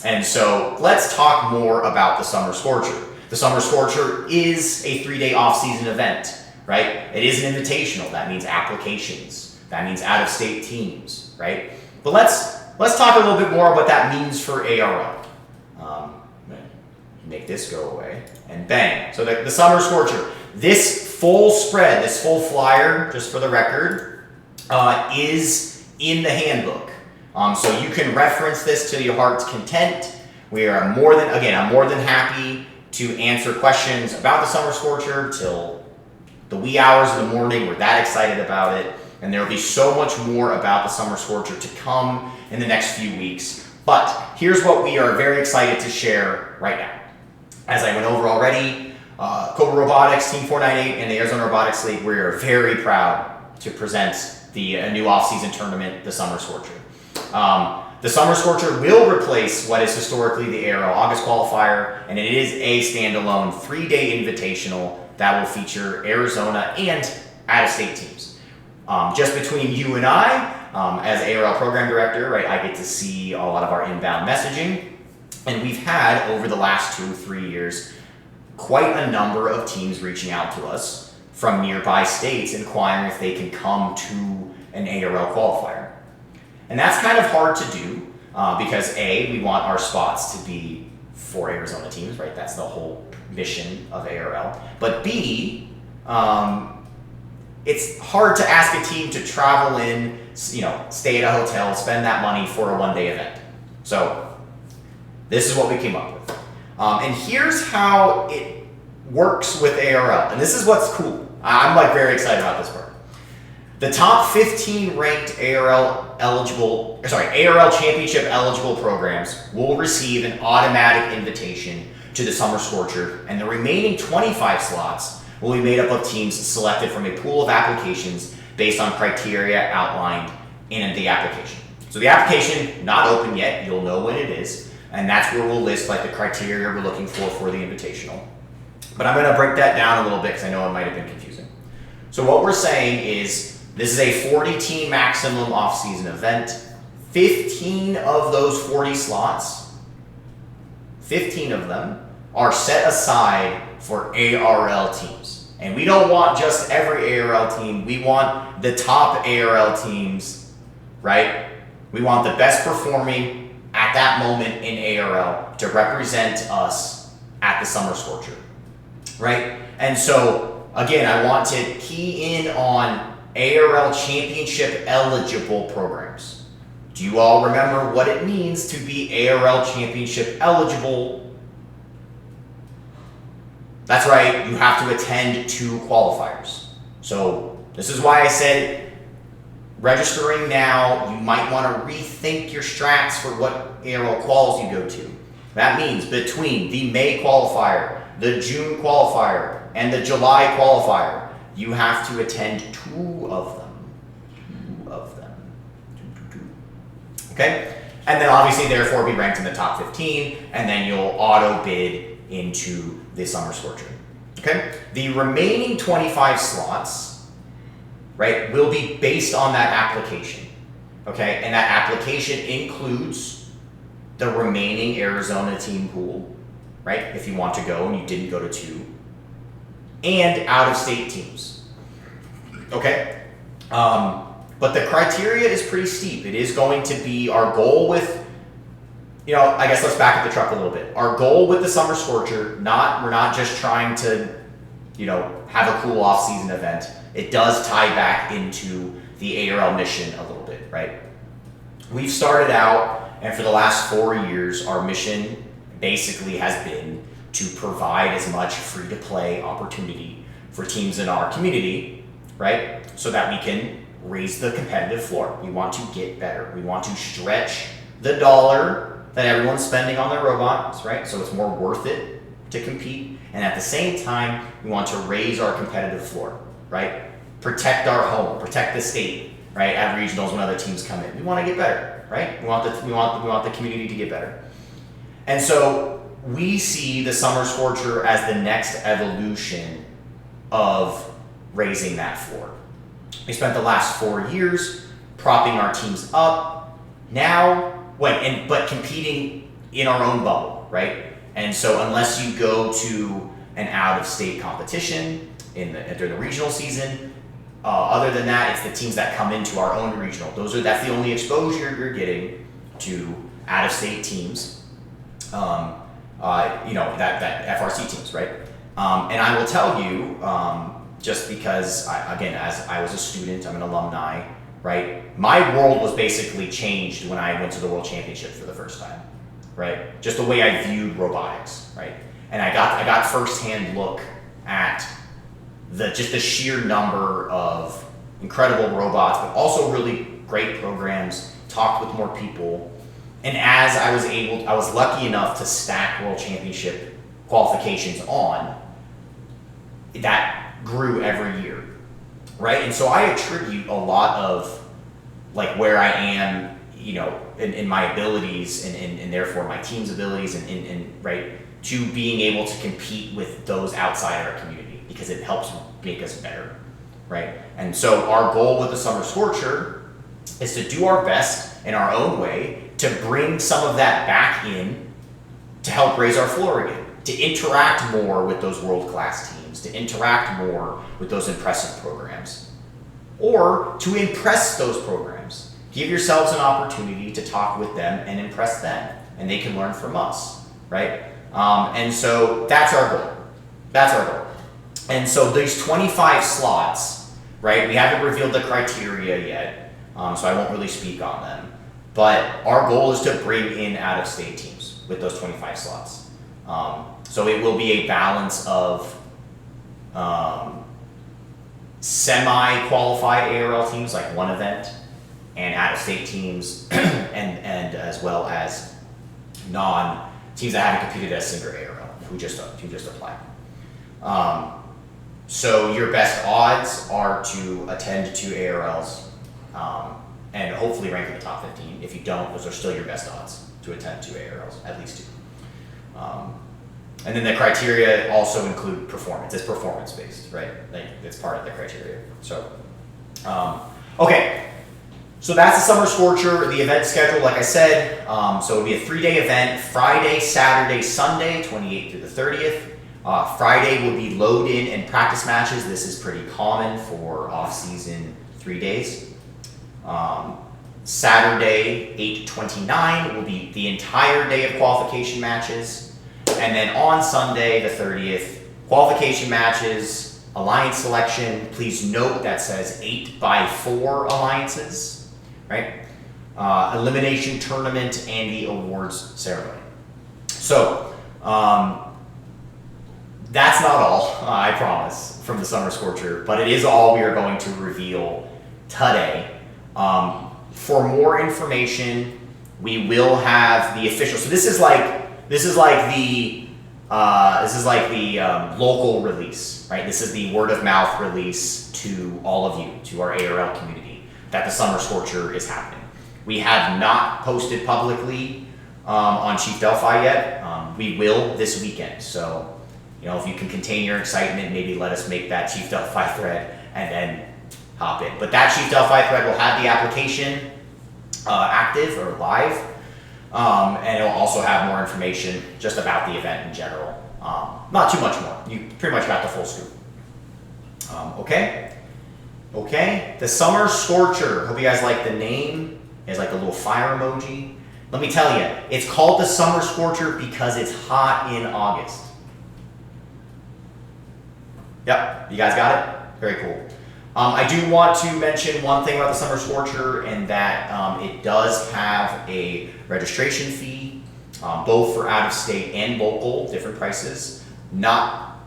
And so let's talk more about the Summer Scorcher. The Summer Scorcher is a 3-day off-season event, right? It is an invitational. That means applications. That means out-of-state teams, right? But let's talk a little bit more what that means for ARL. Make this go away, and bang. So the Summer Scorcher, this full spread, this full flyer, just for the record, is in the handbook. So you can reference this to your heart's content. I'm more than happy to answer questions about the Summer Scorcher till the wee hours of the morning. We're that excited about it. And there will be so much more about the Summer Scorcher to come in the next few weeks. But here's what we are very excited to share right now. As I went over already, Cobra Robotics, Team 498, and the Arizona Robotics League, we are very proud to present the new off-season tournament, the Summer Scorcher. The Summer Scorcher will replace what is historically the ARL August qualifier, and it is a standalone 3-day invitational that will feature Arizona and out-of-state teams. Just between you and I, as ARL program director, right, I get to see a lot of our inbound messaging, and we've had, over the last 2-3 years, quite a number of teams reaching out to us from nearby states inquiring if they can come to an ARL qualifier. And that's kind of hard to do because A, we want our spots to be for Arizona teams, right? That's the whole mission of ARL. But B, it's hard to ask a team to travel in, stay at a hotel, spend that money for a 1-day event. So this is what we came up with. And here's how it works with ARL. And this is what's cool. I'm very excited about this part. The top 15 ranked ARL Championship eligible programs will receive an automatic invitation to the Summer Scorcher, and the remaining 25 slots will be made up of teams selected from a pool of applications based on criteria outlined in the application. So the application, not open yet, you'll know when it is, and that's where we'll list the criteria we're looking for the invitational. But I'm going to break that down a little bit because I know it might have been confusing. So what we're saying is this is a 40-team maximum off-season event. 15 of those 40 slots, 15 of them, are set aside for ARL teams. And we don't want just every ARL team. We want the top ARL teams, right? We want the best performing at that moment in ARL to represent us at the Summer Scorcher, right? And so, again, I want to key in on ARL Championship eligible programs. Do you all remember what it means to be ARL Championship eligible? That's right, you have to attend 2 qualifiers. So this is why I said registering now, you might want to rethink your strats for what ARL quals you go to. That means between the May qualifier, the June qualifier, and the July qualifier. You have to attend 2 of them. 2 of them. 2. Okay? And then obviously, therefore, be ranked in the top 15, and then you'll auto bid into the Summer Scorcher. Okay? The remaining 25 slots, right, will be based on that application. Okay? And that application includes the remaining Arizona team pool, right? If you want to go and you didn't go to 2, and out-of-state teams. Okay? But the criteria is pretty steep. It is going to be our goal with, I guess let's back up the truck a little bit. Our goal with the Summer Scorcher, we're not just trying to, have a cool off-season event. It does tie back into the ARL mission a little bit, right? We've started out, and for the last 4 years, our mission basically has been to provide as much free-to-play opportunity for teams in our community, right? So that we can raise the competitive floor. We want to get better. We want to stretch the dollar that everyone's spending on their robots, right? So it's more worth it to compete. And at the same time, we want to raise our competitive floor, right? Protect our home, protect the state, right? At regionals when other teams come in. We want to get better, right? We want the community to get better. And so we see the Summer Scorcher as the next evolution of raising that floor. We spent the last 4 years propping our teams up, but competing in our own bubble, right? And so unless you go to an out-of-state competition during the regional season, other than that, it's the teams that come into our own regional. That's the only exposure you're getting to out-of-state teams. That FRC teams, right? And I will tell you, just because, as I was a student, I'm an alumni, right? My world was basically changed when I went to the World Championship for the first time, right? Just the way I viewed robotics, right? And I got firsthand look at the sheer number of incredible robots, but also really great programs, talked with more people. And as I was lucky enough to stack World Championship qualifications on, that grew every year, right? And so I attribute a lot of where I am, in my abilities and therefore my team's abilities and right, to being able to compete with those outside our community because it helps make us better, right? And so our goal with the Summer Scorcher is to do our best in our own way to bring some of that back in to help raise our floor again, to interact more with those world-class teams, to interact more with those impressive programs, or to impress those programs. Give yourselves an opportunity to talk with them and impress them, and they can learn from us, right? And so that's our goal. That's our goal. And so these 25 slots, right, we haven't revealed the criteria yet, so I won't really speak on them. But our goal is to bring in out-of-state teams with those 25 slots. So it will be a balance of semi-qualified ARL teams, like one event, and out-of-state teams, and as well as teams that haven't competed as Singer ARL, who just apply. So your best odds are to attend 2 ARLs and hopefully rank in the top 15. If you don't, those are still your best odds to attend 2 ARLs, at least 2. And then the criteria also include performance. It's performance-based, right? It's part of the criteria. So, okay. So that's the Summer Scorcher, the event schedule, like I said. So it'll be a 3-day event, Friday, Saturday, Sunday, 28th through the 30th. Friday will be load-in and practice matches. This is pretty common for off-season 3 days. Saturday, 8/29 will be the entire day of qualification matches. And then on Sunday, the 30th, qualification matches, alliance selection. Please note that says 8x4 alliances, right? Elimination tournament and the awards ceremony. So, that's not all, I promise, from the Summer Scorcher, but it is all we are going to reveal today. For more information, we will have the official. So this is like the This is like the local release, right? This is the word of mouth release to all of you, to our ARL community, that the Summer Scorcher is happening. We have not posted publicly on Chief Delphi yet. We will this weekend. So, if you can contain your excitement, maybe let us make that Chief Delphi thread and then hop in. But that Chief Delphi thread will have the application active or live, and it'll also have more information just about the event in general. Not too much more. You pretty much got the full scoop. Okay. The Summer Scorcher. Hope you guys like the name. It's like a little fire emoji. Let me tell you, it's called the Summer Scorcher because it's hot in August. Yep, you guys got it? Very cool. I do want to mention one thing about the Summer Scorcher, and that it does have a registration fee, both for out-of-state and local, different prices, not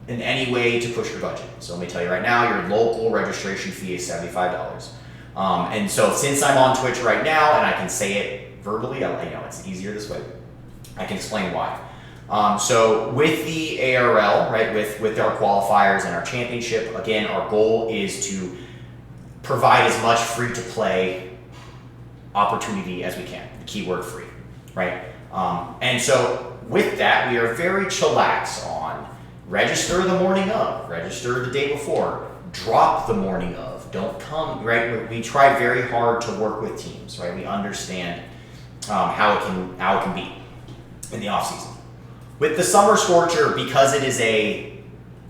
in any way to push your budget. So let me tell you right now, your local registration fee is $75. And so since I'm on Twitch right now and I can say it verbally, it's easier this way, I can explain why. So with the ARL, right, with our qualifiers and our championship, again, our goal is to provide as much free-to-play opportunity as we can. The keyword free, right? And so with that, we are very chillax on register the morning of, register the day before, drop the morning of, don't come, right? We try very hard to work with teams, right? We understand how it can be in the off season. With the Summer Scorcher, because it is a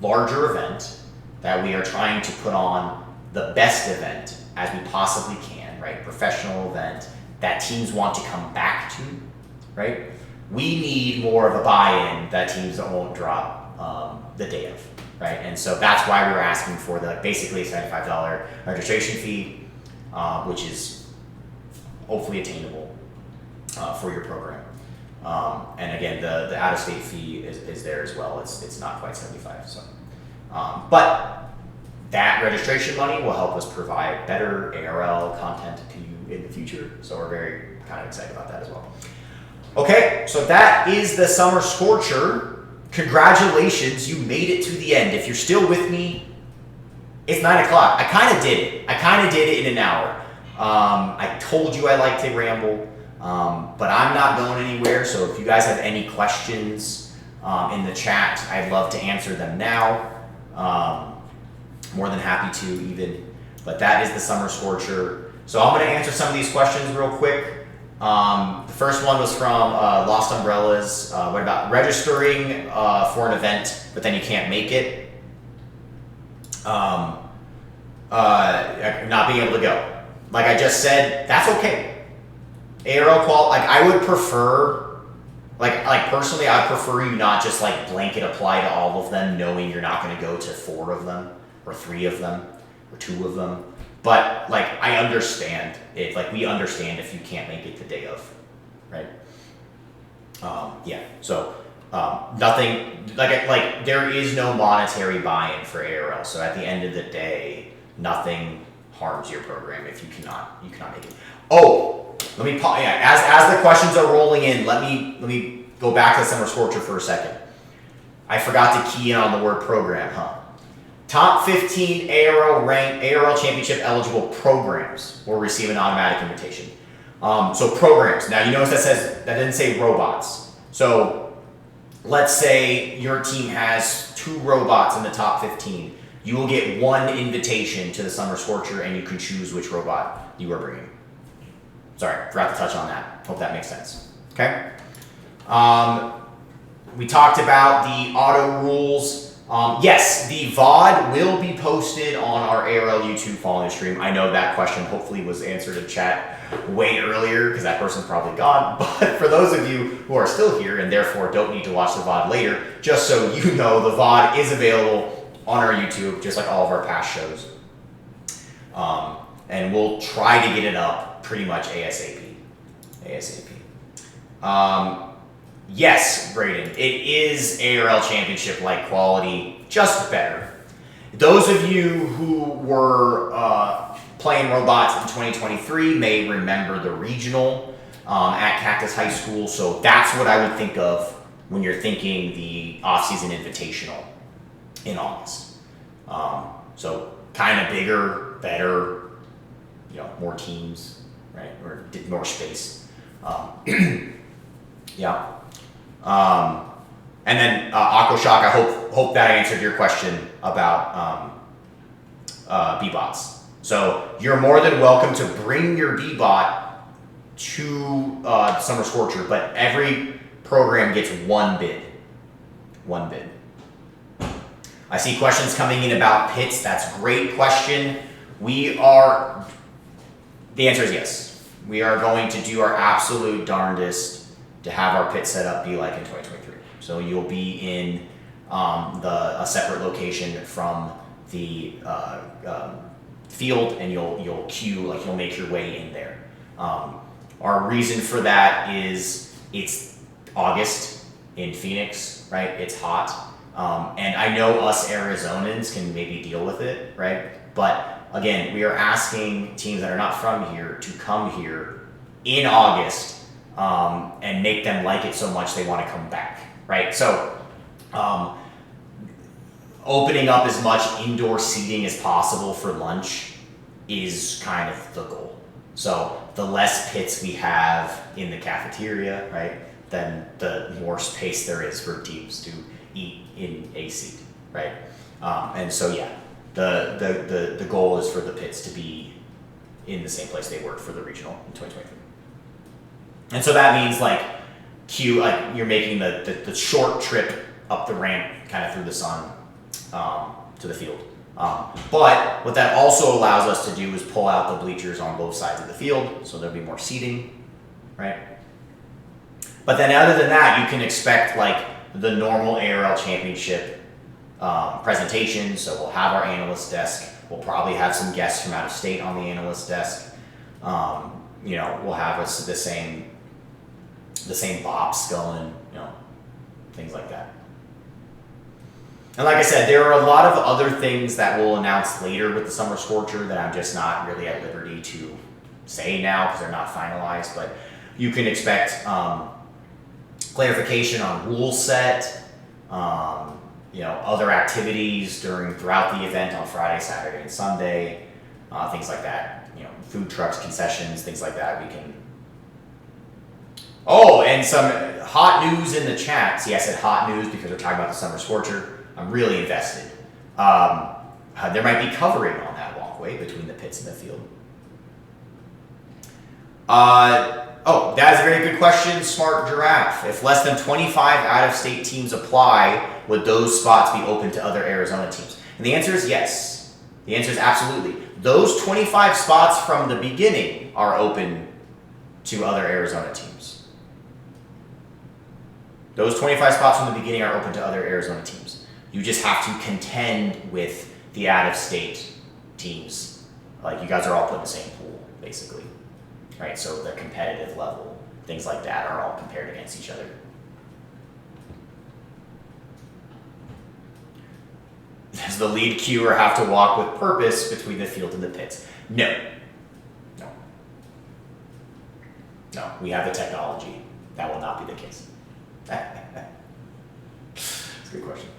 larger event that we are trying to put on the best event as we possibly can, right? Professional event that teams want to come back to, right? We need more of a buy-in that teams won't drop the day of, right? And so that's why we were asking for basically a $75 registration fee, which is hopefully attainable for your program. And again, the out-of-state fee is there as well. It's not quite 75. So, but that registration money will help us provide better ARL content to you in the future. So we're very kind of excited about that as well. Okay, so that is the Summer Scorcher. Congratulations, you made it to the end. If you're still with me, it's 9 o'clock. I kind of did it in an hour. I told you I like to ramble. But I'm not going anywhere, so if you guys have any questions in the chat, I'd love to answer them now. More than happy to even. But that is the Summer Scorcher. So I'm going to answer some of these questions real quick. The first one was from Lost Umbrellas. What about registering for an event, but then you can't make it? Not being able to go. Like I just said, that's okay. ARL I would prefer, personally, I prefer you not just blanket apply to all of them, knowing you're not going to go to 4 of them, or 3 of them, or 2 of them. But I understand if we understand if you can't make it the day of, right? Yeah. So nothing there is no monetary buy-in for ARL. So at the end of the day, nothing harms your program if you cannot make it. Oh. Let me as the questions are rolling in, let me go back to the Summer Scorcher for a second. I forgot to key in on the word program, huh? Top 15 ARL Championship eligible programs will receive an automatic invitation. So programs. Now you notice that didn't say robots. So let's say your team has 2 robots in the top 15. You will get 1 invitation to the Summer Scorcher, and you can choose which robot you are bringing. Sorry, forgot to touch on that. Hope that makes sense. Okay. We talked about the auto rules. Yes, the VOD will be posted on our ARL YouTube following the stream. I know that question hopefully was answered in chat way earlier because that person's probably gone. But for those of you who are still here and therefore don't need to watch the VOD later, just so you know, the VOD is available on our YouTube, just like all of our past shows. And we'll try to get it up pretty much ASAP. Yes, Braden, it is ARL Championship like quality, just better. Those of you who were playing robots in 2023 may remember the regional at Cactus High School, so that's what I would think of when you're thinking the off-season invitational in August. So kind of bigger, better, more teams, right? Or more space. Yeah. And then Aquashock, I hope that answered your question about B-Bots. So you're more than welcome to bring your B-Bot to Summer Scorcher, but every program gets one bid. One bid. I see questions coming in about pits. That's a great question. The answer is yes. We are going to do our absolute darndest to have our pit setup be like in 2023. So you'll be in a separate location from the field, and you'll queue, like you'll make your way in there. Our reason for that is it's August in Phoenix, right? It's hot. And I know us Arizonans can maybe deal with it, right? But again, we are asking teams that are not from here to come here in August and make them like it so much they want to come back, right? So opening up as much indoor seating as possible for lunch is kind of the goal. So the less pits we have in the cafeteria, right, then the more space there is for teams to eat in a seat, right? And so yeah, the goal is for the pits to be in the same place they were for the regional in 2023. And so that means like you're making the short trip up the ramp kind of through the sun to the field. But what that also allows us to do is pull out the bleachers on both sides of the field, so there'll be more seating, right? But then other than that, you can expect like the normal ARL Championship presentation. So we'll have our analyst desk. We'll probably have some guests from out of state on the analyst desk. We'll have us the same bops going, things like that. And like I said, there are a lot of other things that we'll announce later with the Summer Scorcher that I'm just not really at liberty to say now because they're not finalized. But you can expect clarification on rule set, other activities throughout the event on Friday, Saturday, and Sunday, things like that. Food trucks, concessions, things like that. We can. Oh, and some hot news in the chat. See, I said hot news because we're talking about the Summer Scorcher. I'm really invested. There might be covering on that walkway between the pits and the field. That is a very good question, Smart Giraffe. If less than 25 out-of-state teams apply, would those spots be open to other Arizona teams? And the answer is yes. The answer is absolutely. Those 25 spots from the beginning are open to other Arizona teams. Those 25 spots from the beginning are open to other Arizona teams. You just have to contend with the out-of-state teams. Like, you guys are all put in the same pool, basically. Right? So the competitive level, things like that are all compared against each other. Does the lead queuer have to walk with purpose between the field and the pits? No. No, we have the technology. That will not be the case. That's a good question.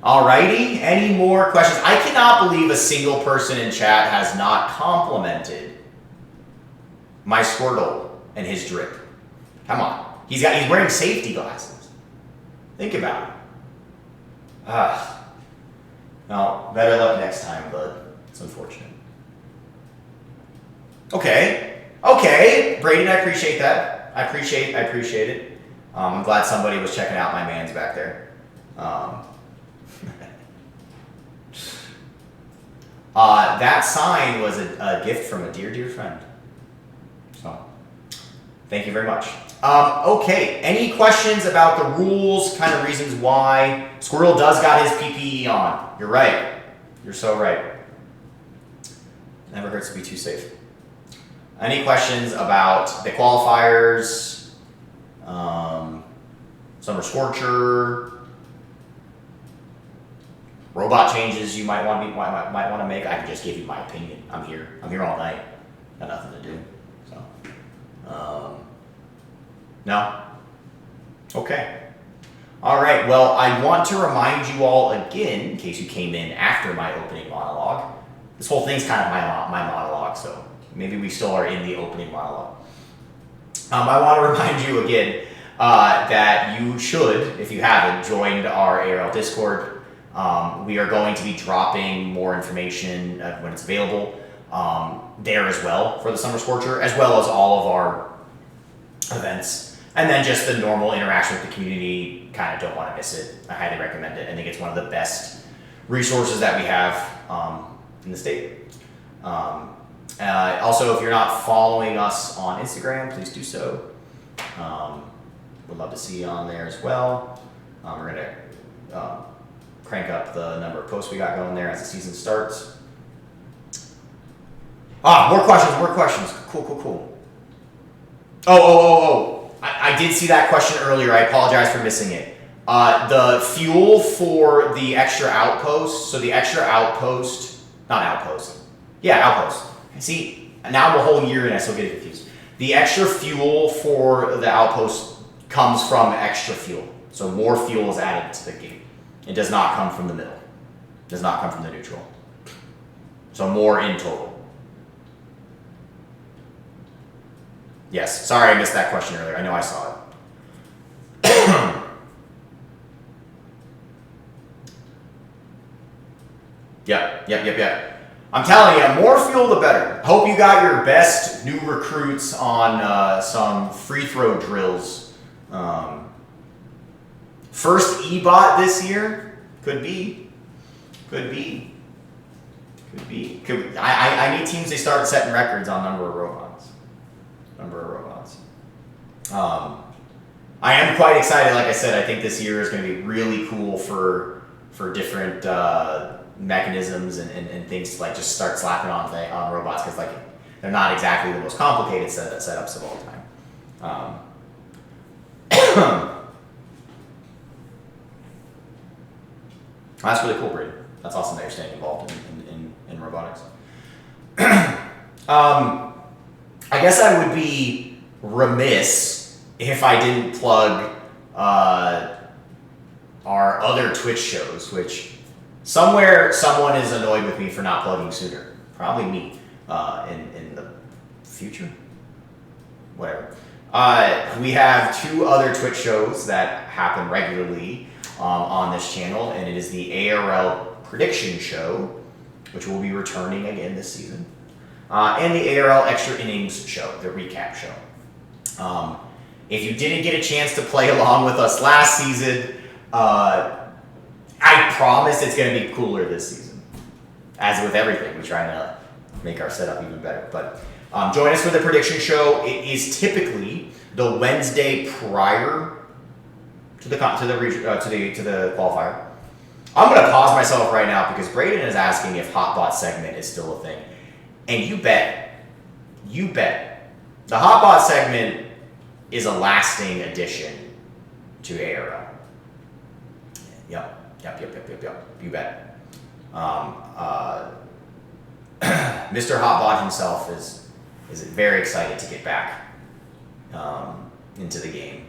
Alrighty, any more questions? I cannot believe a single person in chat has not complimented my Squirtle and his drip. Come on. He's wearing safety glasses. Think about it. No, better luck next time, bud. It's unfortunate. Okay, Braden, I appreciate that. I appreciate it. I'm glad somebody was checking out my man's back there. That sign was a gift from a dear friend. So, thank you very much. Okay, any questions about the rules, kind of reasons why? Squirrel does got his PPE on. You're right. You're so right. Never hurts to be too safe. Any questions about the qualifiers, Summer Scorcher, robot changes you might want to make? I can just give you my opinion. I'm here all night. Got nothing to do. So, No? Okay. All right, well, I want to remind you all again, in case you came in after my opening monologue. This whole thing's kind of my monologue, so maybe we still are in the opening monologue. I want to remind you again that you should, if you haven't, joined our ARL Discord. We are going to be dropping more information when it's available there as well for the Summer Scorcher, as well as all of our events. And then just the normal interaction with the community, kind of don't want to miss it. I highly recommend it. I think it's one of the best resources that we have in the state. Also, if you're not following us on Instagram, please do so. Would love to see you on there as well. We're going to crank up the number of posts we got going there as the season starts. More questions. Cool. I did see that question earlier. I apologize for missing it. The fuel for the extra outpost, so the extra outpost, outpost. See, now I'm a whole year and I still get confused. The extra fuel for the outpost comes from extra fuel. So more fuel is added to the game. It does not come from the middle. It does not come from the neutral. So more in total. Yes, sorry I missed that question earlier. I know I saw it. Yep. I'm telling you, more fuel the better. Hope you got your best new recruits on some free throw drills. First E-bot this year? Could be. I need teams to start setting records on number of robots. I am quite excited. Like I said, I think this year is going to be really cool for different mechanisms and things to like just start slapping on robots, because like they're not exactly the most complicated setups of all time. That's really cool, Brady. That's awesome that you're staying involved in robotics. I guess I would be remiss if I didn't plug our other Twitch shows, which somewhere someone is annoyed with me for not plugging sooner. Probably me in the future. Whatever. We have two other Twitch shows that happen regularly on this channel, and it is the ARL Prediction Show, which will be returning again this season. And the ARL Extra Innings Show, the recap show. If you didn't get a chance to play along with us last season, I promise it's going to be cooler this season. As with everything, we try to make our setup even better. But join us for the prediction show. It is typically the Wednesday prior to the qualifier. I'm going to pause myself right now because Braden is asking if Hotbot segment is still a thing. And you bet. The Hotbot segment is a lasting addition to ARL. Yep. You bet. Mr. Hotbot himself is very excited to get back into the game.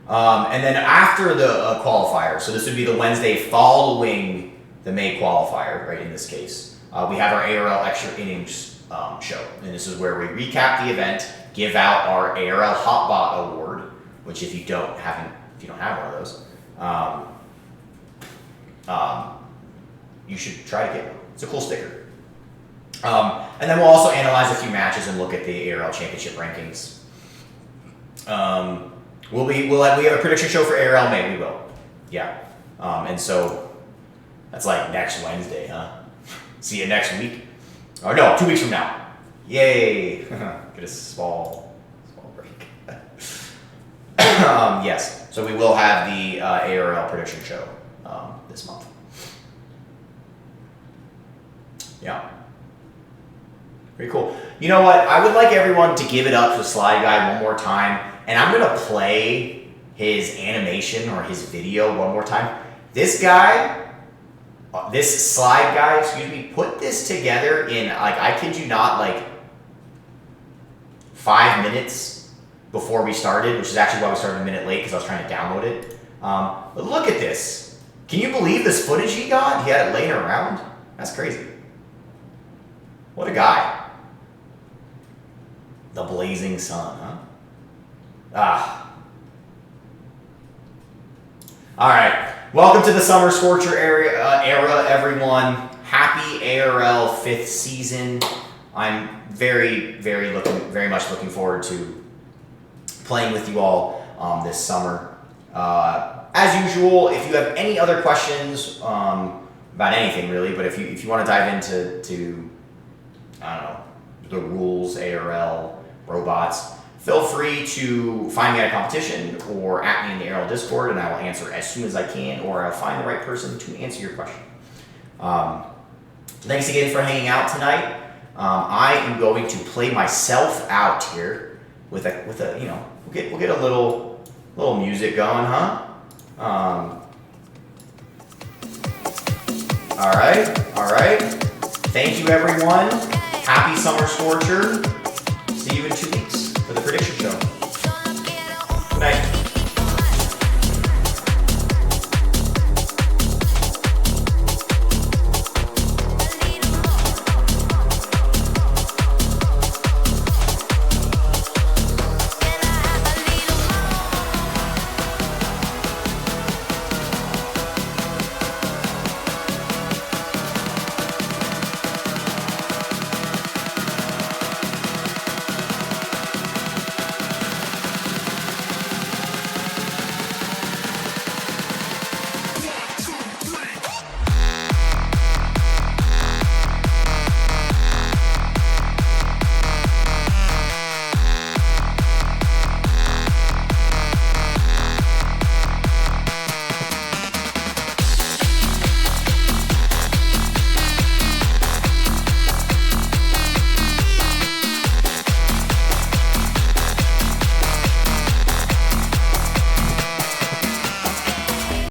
And then after the qualifier, so this would be the Wednesday following the May qualifier, right, in this case, we have our ARL Extra Innings show. And this is where we recap the event, give out our ARL Hotbot Award, which if you don't have one of those, you should try to get one. It's a cool sticker. And then we'll also analyze a few matches and look at the ARL Championship rankings. We have a prediction show for ARL May. We will. Yeah. And so that's like next Wednesday, huh? See you next week. Or no, 2 weeks from now. Yay. Get a small break. Yes. So we will have the ARL prediction show this month. Yeah. Pretty cool. You know what? I would like everyone to give it up to Slide Guy one more time. And I'm going to play his animation or his video one more time. This Slide Guy, put this together in, like, I kid you not, like 5 minutes. before we started, which is actually why we started a minute late because I was trying to download it. But look at this. Can you believe this footage he got? He had it laying around. That's crazy. What a guy. The blazing sun, huh? All right. Welcome to the Summer Scorcher era, everyone. Happy ARL 5th season. I'm very much looking forward to playing with you all this summer. As usual, if you have any other questions about anything really, but if you want to dive into I don't know, the rules, ARL, robots, feel free to find me at a competition or at me in the ARL Discord, and I will answer as soon as I can, or I'll find the right person to answer your question. Thanks again for hanging out tonight. I am going to play myself out here with a you know, we'll get a little music going, huh? All right. Thank you, everyone. Happy Summer Scorcher. See you in 2 weeks for the prediction show. Good night.